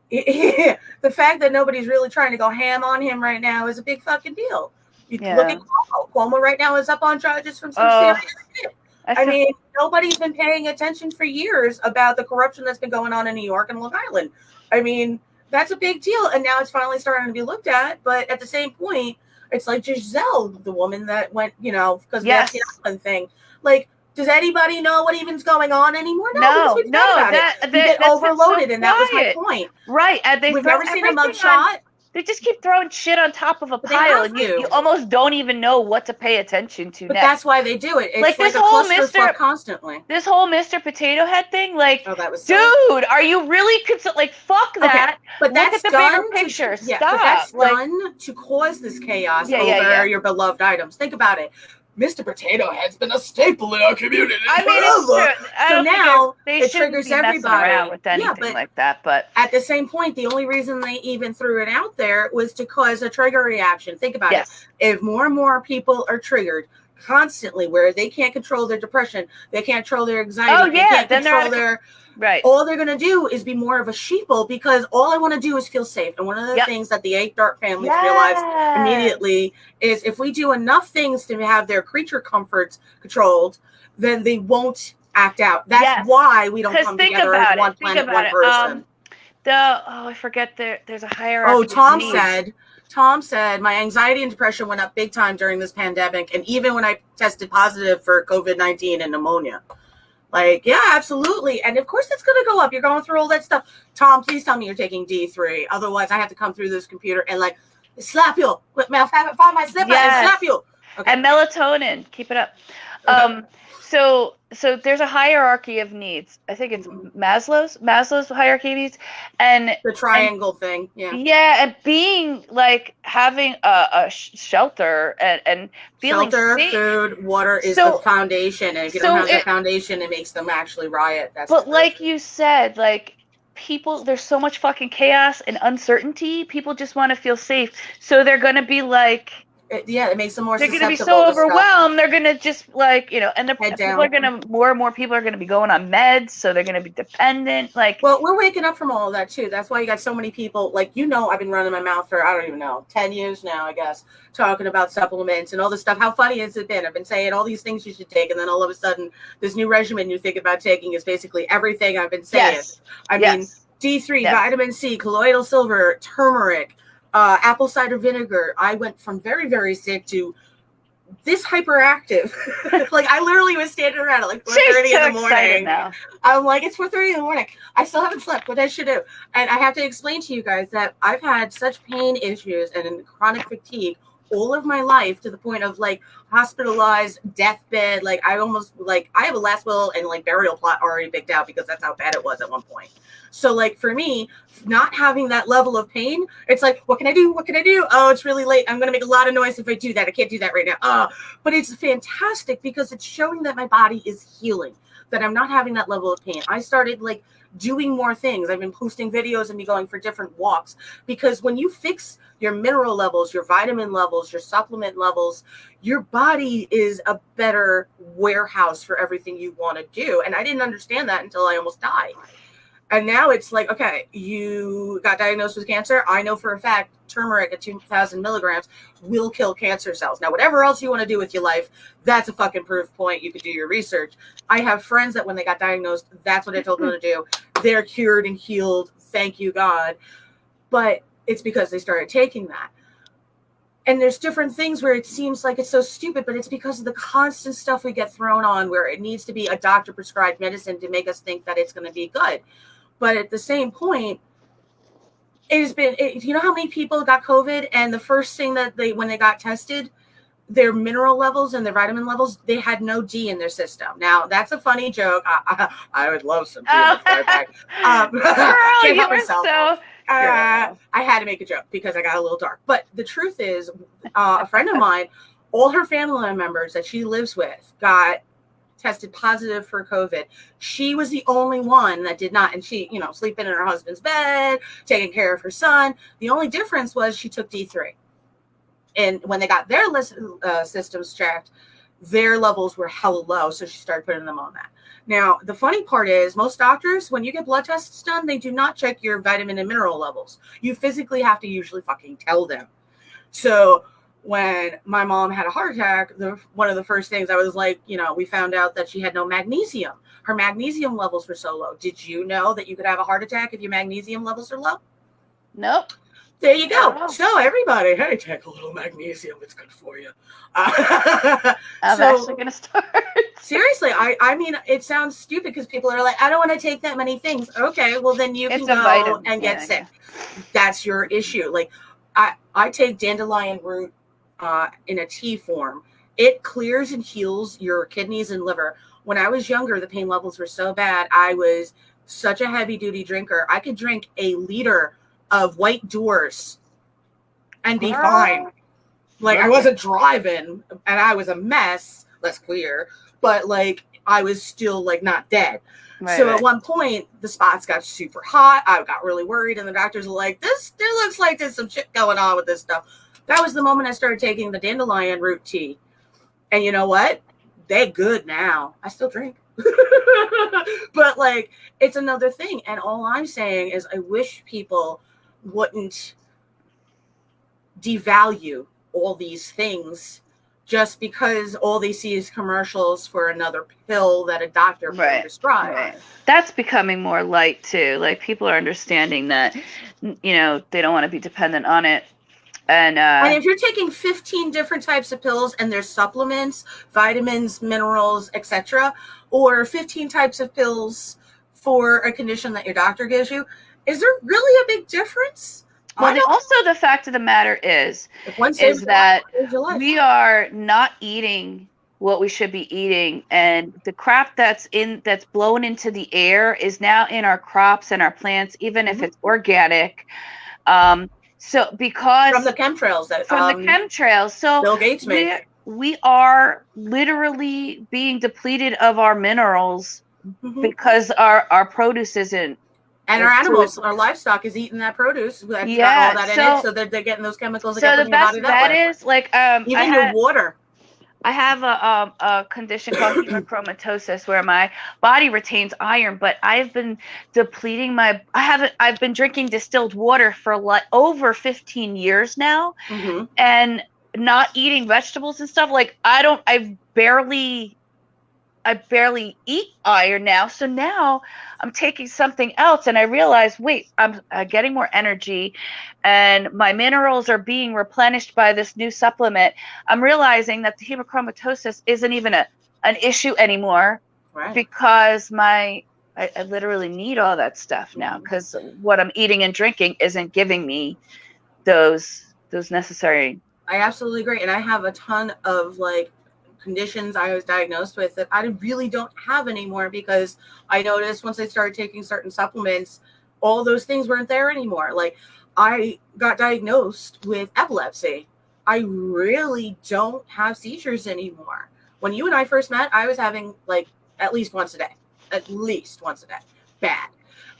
Speaker 1: the fact that nobody's really trying to go ham on him right now is a big fucking deal. You look at
Speaker 2: Yeah.
Speaker 1: Cuomo. Cuomo right now is up on charges from some
Speaker 2: Oh,
Speaker 1: serious shit.
Speaker 2: I
Speaker 1: I
Speaker 2: feel
Speaker 1: mean, nobody's been paying attention for years about the corruption that's been going on in New York and Long Island. I mean, that's a big deal. And now it's finally starting to be looked at. But at the same point, it's like Giselle, the woman that went, because of the
Speaker 2: yes.
Speaker 1: Epstein Island thing. Like, does anybody know what even's going on anymore? No, because
Speaker 2: No,
Speaker 1: we forgot about it. You get
Speaker 2: that's been so
Speaker 1: overloaded, and that was my
Speaker 2: quiet.
Speaker 1: point.
Speaker 2: Right. And they
Speaker 1: We've
Speaker 2: throw
Speaker 1: never seen a
Speaker 2: everything on.
Speaker 1: mugshot,
Speaker 2: They just keep throwing shit on top of a
Speaker 1: but they
Speaker 2: pile,
Speaker 1: have
Speaker 2: and you
Speaker 1: to.
Speaker 2: almost don't even know what to pay attention to
Speaker 1: But
Speaker 2: next.
Speaker 1: that's why they do it. It's
Speaker 2: Like
Speaker 1: like
Speaker 2: this
Speaker 1: a
Speaker 2: whole
Speaker 1: clusterfuck constantly.
Speaker 2: This whole Mr. Potato Head thing, like,
Speaker 1: Oh, that was
Speaker 2: dude,
Speaker 1: silly.
Speaker 2: are you really like fuck that?
Speaker 1: Okay, but
Speaker 2: Look
Speaker 1: that's
Speaker 2: at the bigger
Speaker 1: done
Speaker 2: picture.
Speaker 1: yeah,
Speaker 2: Stop.
Speaker 1: but that's
Speaker 2: like,
Speaker 1: done to cause this chaos
Speaker 2: Yeah,
Speaker 1: over your beloved items. Think about it. Mr. Potato Head's been a staple in our community
Speaker 2: I mean,
Speaker 1: forever.
Speaker 2: it's true. I
Speaker 1: So
Speaker 2: don't
Speaker 1: now
Speaker 2: think they
Speaker 1: it
Speaker 2: shouldn't
Speaker 1: triggers
Speaker 2: be messing
Speaker 1: everybody.
Speaker 2: around with anything
Speaker 1: Yeah, but
Speaker 2: like that. But
Speaker 1: at the same point, the only reason they even threw it out there was to cause a trigger reaction. Think about it. If more and more people are triggered constantly, where they can't control their depression, they can't control their anxiety, they can't control their
Speaker 2: right.
Speaker 1: All they're going to do is be more of a sheeple because all I want to do is feel safe. And one of the things that the 8 Dark families realized immediately is if we do enough things to have their creature comforts controlled, then they won't act out. That's why we don't come together as one planet, one person.
Speaker 2: I forget there's a hierarchy.
Speaker 1: Tom said my anxiety and depression went up big time during this pandemic, and even when I tested positive for COVID-19 and pneumonia. Like, yeah, absolutely. And of course it's going to go up. You're going through all that stuff. Tom, please tell me you're taking D3. Otherwise, I have to come through this computer and slap you. Find my slipper and slap you.
Speaker 2: Okay. And melatonin. Keep it up. So there's a hierarchy of needs. I think it's Maslow's hierarchy of needs, and
Speaker 1: the triangle thing.
Speaker 2: And being like having a shelter and feeling
Speaker 1: safe. Food, water is the foundation, and if you don't have the foundation, it makes them actually riot.
Speaker 2: But like you said, like people, there's so much fucking chaos and uncertainty. People just want to feel safe, so they're gonna be like.
Speaker 1: It makes them more.
Speaker 2: They're going to be so overwhelmed. They're going to just and more and more people are going to be going on meds, so they're going to be dependent. Like,
Speaker 1: well, we're waking up from all of that too. That's why you got so many people. Like, I've been running my mouth for 10 years now, I guess, talking about supplements and all this stuff. How funny has it been? I've been saying all these things you should take, and then all of a sudden, this new regimen you think about taking is basically everything I've been saying. I mean, D3, vitamin C, colloidal silver, turmeric. Apple cider vinegar. I went from very, very sick to this hyperactive. Like, I literally was standing around at 4:30 in the morning.
Speaker 2: Now.
Speaker 1: I'm like, it's 4:30 in the morning. I still haven't slept. What I should do. And I have to explain to you guys that I've had such pain issues and chronic fatigue all of my life to the point of hospitalized, deathbed. I have a last will and burial plot already picked out because that's how bad it was at one point. So for me, not having that level of pain, it's what can I do? What can I do? Oh, it's really late. I'm going to make a lot of noise if I do that. I can't do that right now. But it's fantastic because it's showing that my body is healing, that I'm not having that level of pain. I started doing more things. I've been posting videos and me going for different walks because when you fix your mineral levels, your vitamin levels, your supplement levels, your body is a better warehouse for everything you want to do. And I didn't understand that until I almost died. And now it's okay, you got diagnosed with cancer. I know for a fact turmeric at 2,000 milligrams will kill cancer cells. Now, whatever else you want to do with your life, that's a fucking proof point. You could do your research. I have friends that when they got diagnosed, that's what I told them to do. They're cured and healed. Thank you, God. But it's because they started taking that. And there's different things where it seems like it's so stupid, but it's because of the constant stuff we get thrown on where it needs to be a doctor prescribed medicine to make us think that it's going to be good. But at the same point, It has been, you know how many people got COVID, and the first thing that when they got tested, their mineral levels and their vitamin levels, they had no D in their system. Now, that's a funny joke. I would love some D in
Speaker 2: Oh,
Speaker 1: my fry bag.
Speaker 2: girl,
Speaker 1: Can't
Speaker 2: you
Speaker 1: help
Speaker 2: were
Speaker 1: myself.
Speaker 2: so girl.
Speaker 1: I had to make a joke because I got a little dark. But the truth is, a friend of mine, all her family members that she lives with got tested positive for COVID. She was the only one that did not. And she, sleeping in her husband's bed, taking care of her son. The only difference was she took D3. And when they got their systems checked, their levels were hella low. So she started putting them on that. Now, the funny part is most doctors, when you get blood tests done, they do not check your vitamin and mineral levels. You physically have to usually fucking tell them. So when my mom had a heart attack, one of the first things I was like, we found out that she had no magnesium. Her magnesium levels were so low. Did you know that you could have a heart attack if your magnesium levels are low?
Speaker 2: Nope.
Speaker 1: There you go. Oh. So everybody, hey, take a little magnesium. It's good for you.
Speaker 2: I'm actually going to start.
Speaker 1: Seriously, I mean, it sounds stupid because people are like, I don't want to take that many things. Okay, well, then you can go and get sick. Yeah. That's your issue. Like, I take dandelion root in a tea form. It clears and heals your kidneys and liver. When I was younger, the pain levels were so bad. I was such a heavy-duty drinker. I could drink a liter of White Doors and be fine. Like, I wasn't driving and I was a mess, less clear, but like I was still like not dead. Right, so at one point the spots got super hot. I got really worried and the doctors were like, there looks like there's some shit going on with this stuff. That was the moment I started taking the dandelion root tea. And you know what? They're good now. I still drink. But like, it's another thing. And all I'm saying is I wish people wouldn't devalue all these things just because all they see is commercials for another pill that a doctor can prescribe. Right.
Speaker 2: That's becoming more light too. Like people are understanding that, they don't want to be dependent on it. And
Speaker 1: if you're taking 15 different types of pills and there's supplements, vitamins, minerals, etc., or 15 types of pills for a condition that your doctor gives you, is there really a big difference?
Speaker 2: Well, also the fact of the matter is that we are not eating what we should be eating, and the crap that's blown into the air is now in our crops and our plants, even if it's organic. So because
Speaker 1: from the chemtrails
Speaker 2: so
Speaker 1: Bill Gates made.
Speaker 2: We are literally being depleted of our minerals because our produce isn't.
Speaker 1: And our animals, our livestock is eating that produce. That's got all that in it, so they're getting those chemicals.
Speaker 2: So the best bet is like
Speaker 1: even your water.
Speaker 2: I have a condition called hemochromatosis where my body retains iron, but I've been depleting I've been drinking distilled water for like over 15 years now, and not eating vegetables and stuff. Like I barely eat iron now. So now I'm taking something else and I realize, wait, I'm getting more energy and my minerals are being replenished by this new supplement. I'm realizing that the hemochromatosis isn't even an issue anymore, because I literally need all that stuff now because what I'm eating and drinking isn't giving me those necessary.
Speaker 1: I absolutely agree. And I have a ton of like conditions I was diagnosed with that I really don't have anymore because I noticed once I started taking certain supplements, all those things weren't there anymore. Like I got diagnosed with epilepsy. I really don't have seizures anymore. When you and I first met, I was having like at least once a day. Bad.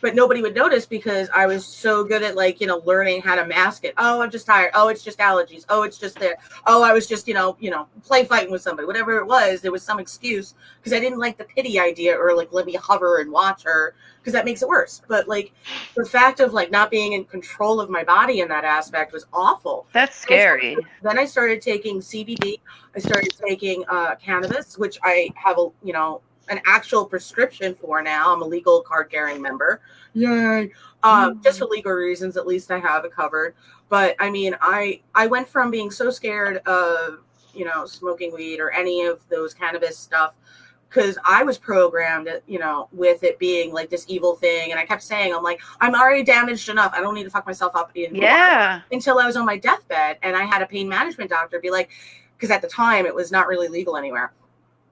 Speaker 1: But nobody would notice because I was so good at like, learning how to mask it. Oh, I'm just tired. Oh, it's just allergies. Oh, it's just there. Oh, I was just, play fighting with somebody. Whatever it was, there was some excuse because I didn't like the pity idea or like let me hover and watch her because that makes it worse. But like the fact of like not being in control of my body in that aspect was awful.
Speaker 2: That's scary.
Speaker 1: Then I started taking CBD. I started taking cannabis, which I have an actual prescription for now. I'm a legal card-carrying member. Yay. Just for legal reasons, at least I have it covered. But I mean, I went from being so scared of, smoking weed or any of those cannabis stuff because I was programmed, with it being like this evil thing. And I kept saying, I'm like, I'm already damaged enough. I don't need to fuck myself up anymore.
Speaker 2: Yeah.
Speaker 1: Until I was on my deathbed and I had a pain management doctor be like, because at the time it was not really legal anywhere.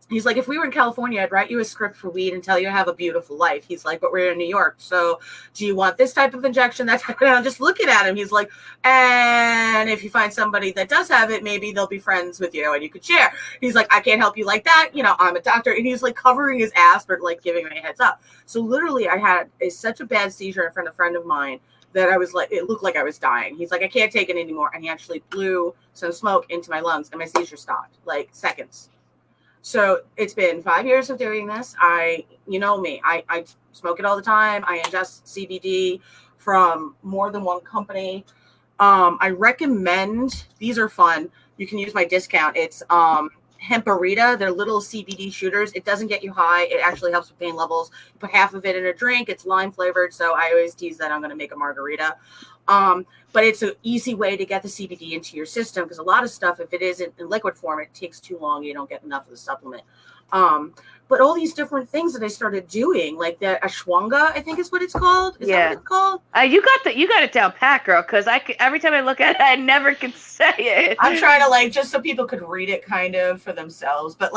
Speaker 1: He's like, if we were in California, I'd write you a script for weed and tell you to have a beautiful life. He's like, but we're in New York. So do you want this type of injection? That's and I'm just looking at him. He's like, and if you find somebody that does have it, maybe they'll be friends with you and you could share. He's like, I can't help you like that. I'm a doctor. And he's like covering his ass, but like giving me a heads up. So literally I had such a bad seizure in front of a friend of mine that I was like, it looked like I was dying. He's like, I can't take it anymore. And he actually blew some smoke into my lungs and my seizure stopped like seconds. So it's been 5 years of doing this. You know me, I smoke it all the time. I ingest CBD from more than one company. I recommend, these are fun. You can use my discount. It's Hemperita. They're little CBD shooters. It doesn't get you high. It actually helps with pain levels. You put half of it in a drink. It's lime flavored. So I always tease that I'm going to make a margarita. But it's an easy way to get the CBD into your system because a lot of stuff, if it isn't in liquid form, it takes too long. You don't get enough of the supplement. But all these different things that I started doing, like the ashwanga, I think is what it's called. Is that what it's called?
Speaker 2: You got it down pat, girl. Because every time I look at it, I never can say it.
Speaker 1: I'm trying to just so people could read it kind of for themselves. But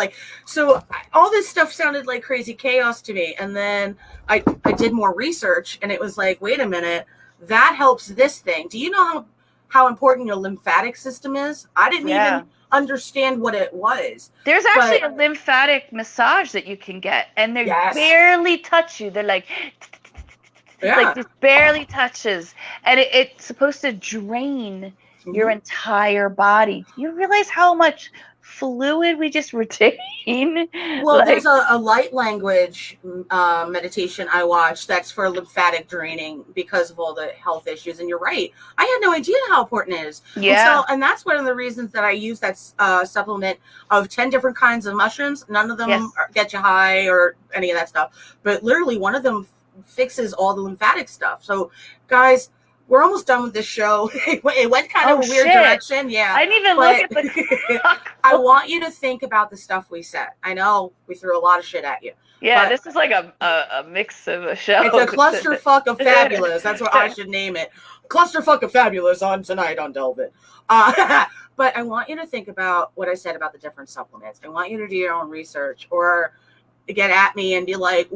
Speaker 1: so all this stuff sounded like crazy chaos to me. And then I did more research and it was like, wait a minute. That helps this thing. Do you know how important your lymphatic system is? I didn't even understand what it was.
Speaker 2: There's actually a lymphatic massage that you can get, and they barely touch you. They're like just barely touches, and it's supposed to drain your entire body. Do you realize how much fluid we just retain?
Speaker 1: Well, there's a light language meditation I watched that's for lymphatic draining because of all the health issues. And you're right. I had no idea how important it is.
Speaker 2: Yeah.
Speaker 1: And that's one of the reasons that I use that supplement of 10 different kinds of mushrooms. None of them get you high or any of that stuff. But literally one of them fixes all the lymphatic stuff. So guys, we're almost done with this show. It went kind of a weird direction. Yeah.
Speaker 2: I didn't even look at the clock.
Speaker 1: I want you to think about the stuff we said. I know we threw a lot of shit at you.
Speaker 2: Yeah, this is like a mix of a show.
Speaker 1: It's a clusterfuck of fabulous. That's what I should name it. Clusterfuck of fabulous on tonight on Delvin. But I want you to think about what I said about the different supplements. I want you to do your own research or get at me and be like,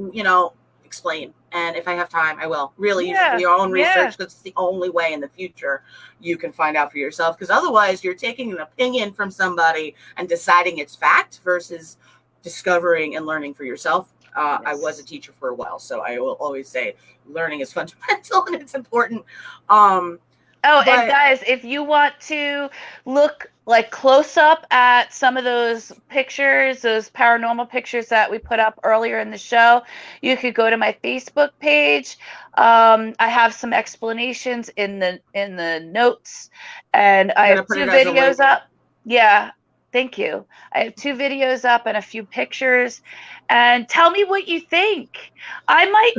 Speaker 1: explain. And if I have time, I will. Really, you should do your own research because it's the only way in the future you can find out for yourself. Because otherwise, you're taking an opinion from somebody and deciding it's fact versus discovering and learning for yourself. I was a teacher for a while, so I will always say learning is fundamental and it's important.
Speaker 2: And guys, if you want to look close up at some of those pictures, those paranormal pictures that we put up earlier in the show, you could go to my Facebook page. I have some explanations in the notes, and I have 2 videos up. Yeah, thank you. I have 2 videos up and a few pictures, and tell me what you think. I might,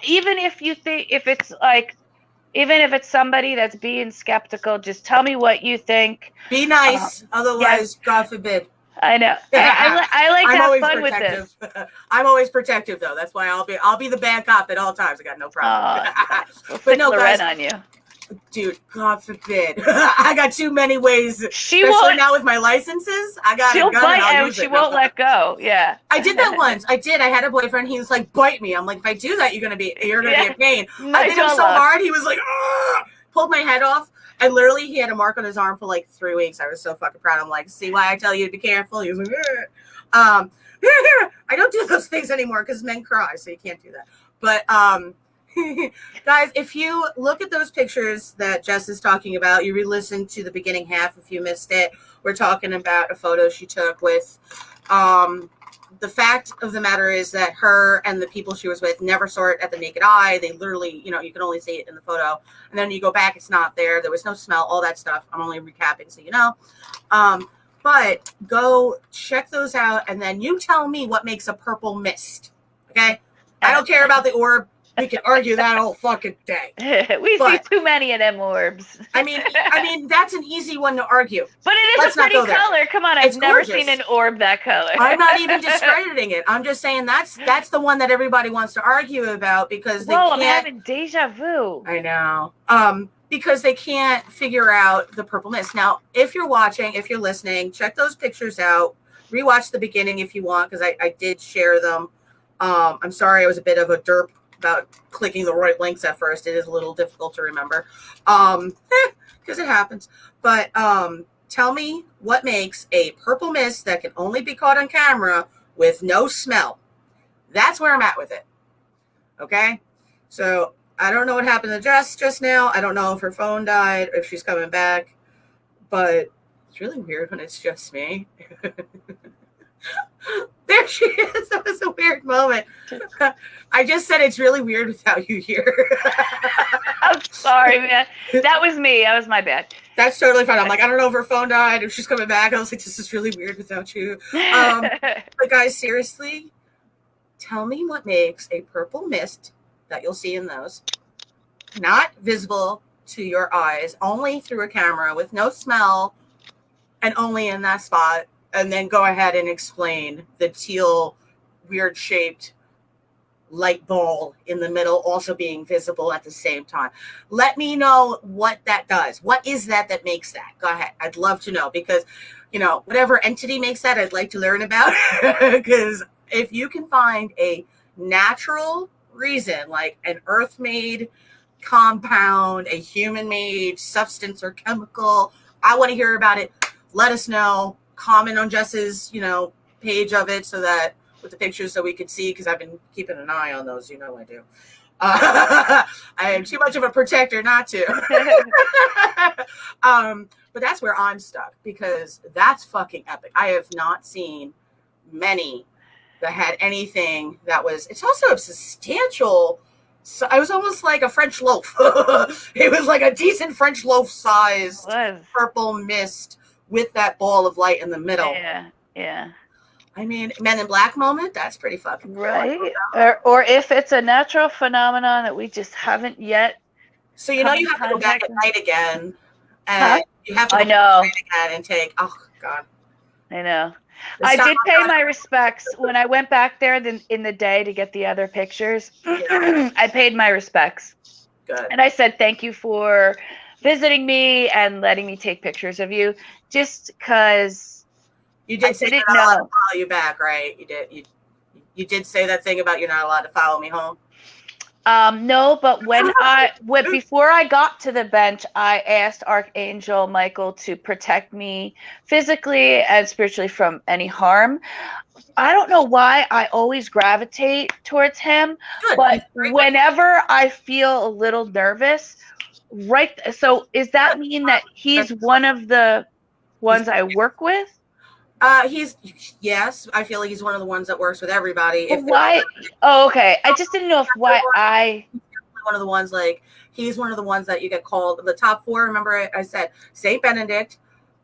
Speaker 2: even if you think even if it's somebody that's being skeptical, just tell me what you think.
Speaker 1: Be nice. Otherwise, God forbid.
Speaker 2: I know. I like to have fun with this.
Speaker 1: I'm always protective, though. That's why I'll be the bad cop at all times. I got no problem.
Speaker 2: But no, Loren on you.
Speaker 1: Dude, God forbid. I got too many ways.
Speaker 2: She won't.
Speaker 1: Now with my licenses, I got
Speaker 2: she'll
Speaker 1: a gun
Speaker 2: bite
Speaker 1: and I'll
Speaker 2: him. She won't let go. Yeah.
Speaker 1: I did that once. I had a boyfriend. He was like, bite me. I'm like, if I do that, you're gonna be in pain. I did him so hard. He was like, pulled my head off. And literally, he had a mark on his arm for 3 weeks. I was so fucking proud. I'm like, see why I tell you to be careful? He was like, I don't do those things anymore because men cry, so you can't do that. But guys, if you look at those pictures that Jess is talking about, you re-listen to the beginning half if you missed it. We're talking about a photo she took with the fact of the matter is that her and the people she was with never saw it at the naked eye. They literally, you can only see it in the photo. And then you go back, it's not there. There was no smell, all that stuff. I'm only recapping so you know. But go check those out, and then you tell me what makes a purple mist. Okay? I don't care about the orb. We can argue that all fucking day.
Speaker 2: We see too many of them orbs.
Speaker 1: I mean, that's an easy one to argue.
Speaker 2: But it is a pretty color. Come on, I've never seen an orb that color.
Speaker 1: I'm not even discrediting it. I'm just saying that's the one that everybody wants to argue about because they can't.
Speaker 2: I'm having deja vu.
Speaker 1: I know. Because they can't figure out the purple mist. Now, if you're watching, if you're listening, check those pictures out. Rewatch the beginning if you want, because I did share them. I'm sorry I was a bit of a derp about clicking the right links at first. It is a little difficult to remember. Because it happens. But tell me what makes a purple mist that can only be caught on camera with no smell. That's where I'm at with it. Okay? So I don't know what happened to Jess just now. I don't know if her phone died or if she's coming back. But it's really weird when it's just me. There she is. That was a weird moment. I just said it's really weird without you here.
Speaker 2: I'm sorry, man. That was me. That was my bad.
Speaker 1: That's totally fine. I'm like, I don't know if her phone died, if she's coming back. I was like, this is really weird without you. But guys, seriously, tell me what makes a purple mist that you'll see in those not visible to your eyes, only through a camera with no smell and only in that spot. And then go ahead and explain the teal, weird-shaped light ball in the middle also being visible at the same time. Let me know what that does. What is that makes that? Go ahead. I'd love to know because, whatever entity makes that, I'd like to learn about. Because if you can find a natural reason, like an earth-made compound, a human-made substance or chemical, I want to hear about it. Let us know. Comment on Jess's, page of it so that with the pictures so we could see, because I've been keeping an eye on those. I do. I am too much of a protector not to. But that's where I'm stuck because that's fucking epic. I have not seen many that had anything that was, it's also a substantial, so I was almost like a French loaf. It was like a decent French loaf size purple mist with that ball of light in the middle.
Speaker 2: Yeah.
Speaker 1: I mean, Men in Black moment, that's pretty fucking
Speaker 2: right. Or if it's a natural phenomenon that we just haven't yet.
Speaker 1: So you have to go back at night again. And you have to go back at night again and take, oh God.
Speaker 2: I know. I did pay my respects when I went back there in the day to get the other pictures. Yeah. I paid my respects.
Speaker 1: Good.
Speaker 2: And I said, thank you for visiting me and letting me take pictures of you, just because
Speaker 1: you did say you're not allowed to follow you back, right? You did. You did say that thing about you're not allowed to follow me home.
Speaker 2: No, but before I got to the bench, I asked Archangel Michael to protect me physically and spiritually from any harm. I don't know why I always gravitate towards him, but whenever I feel a little nervous, so does that mean that he's one of the ones I work with?
Speaker 1: Yes, I feel like he's one of the ones that works with everybody.
Speaker 2: Why? Oh, okay. I just didn't know
Speaker 1: one of the ones, like, he's one of the ones that you get called the top four. Remember I said Saint Benedict,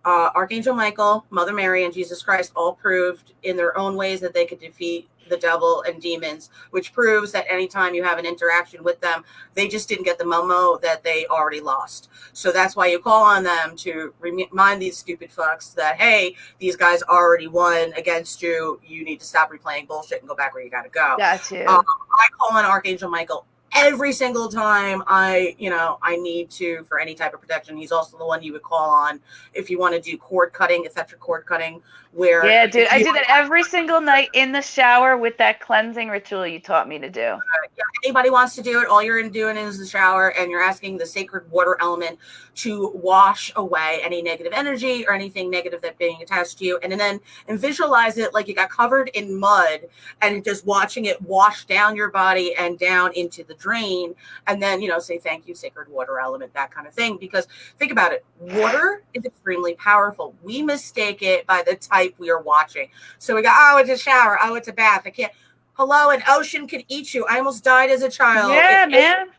Speaker 1: Archangel Michael, Mother Mary, and Jesus Christ all proved in their own ways that they could defeat the devil and demons, which proves that anytime you have an interaction with them, they just didn't get the memo that they already lost. So that's why you call on them to remind these stupid fucks that, hey, these guys already won against you. You need to stop replaying bullshit and go back where you got to go.
Speaker 2: Got you.
Speaker 1: I call on Archangel Michael every single time I need to for any type of protection. He's also the one you would call on if you want to do cord cutting, etheric cord cutting.
Speaker 2: Yeah, dude, I do that every single night in the shower with that cleansing ritual you taught me to do.
Speaker 1: Yeah, anybody wants to do it, all you're doing is the shower, and you're asking the sacred water element to wash away any negative energy or anything negative that's being attached to you, and then visualize it like you got covered in mud and just watching it wash down your body and down into the drain, and then say thank you, sacred water element, that kind of thing. Because think about it, water is extremely powerful. We mistake it by the type we are watching. So we go, oh, it's a shower, oh, it's a bath. I can't. Hello, an ocean could eat you. I almost died as a child.
Speaker 2: Yeah, man.
Speaker 1: It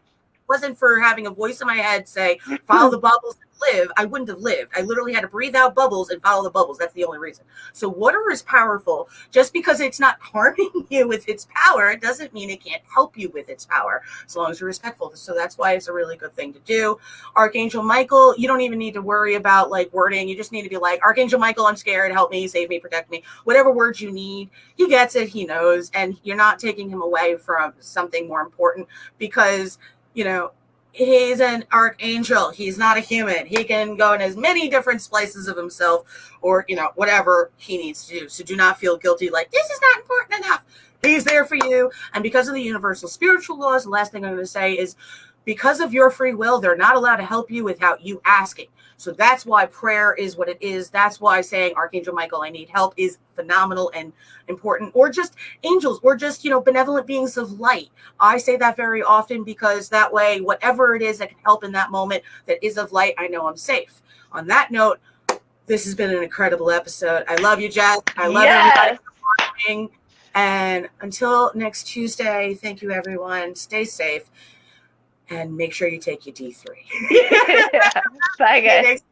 Speaker 1: wasn't for having a voice in my head say, follow the bubbles and live, I wouldn't have lived. I literally had to breathe out bubbles and follow the bubbles. That's the only reason. So water is powerful. Just because it's not harming you with its power, it doesn't mean it can't help you with its power, as long as you're respectful. So that's why it's a really good thing to do. Archangel Michael, you don't even need to worry about like wording. You just need to be like, Archangel Michael, I'm scared. Help me, save me, protect me. Whatever words you need, he gets it. He knows. And you're not taking him away from something more important because, you know, he's an archangel. He's not a human. He can go in as many different places of himself or, you know, whatever he needs to do. So do not feel guilty like this is not important enough. He's there for you. And because of the universal spiritual laws, the last thing I'm going to say is because of your free will, they're not allowed to help you without you asking. So that's why prayer is what it is. That's why saying, Archangel Michael, I need help is phenomenal and important. Or just angels, or just, you know, benevolent beings of light. I say that very often because that way, whatever it is that can help in that moment that is of light, I know I'm safe. On that note, this has been an incredible episode. I love you, Jess. I love everybody for watching. And until next Tuesday, thank you, everyone. Stay safe. And make sure you take your D3.
Speaker 2: Bye, guys.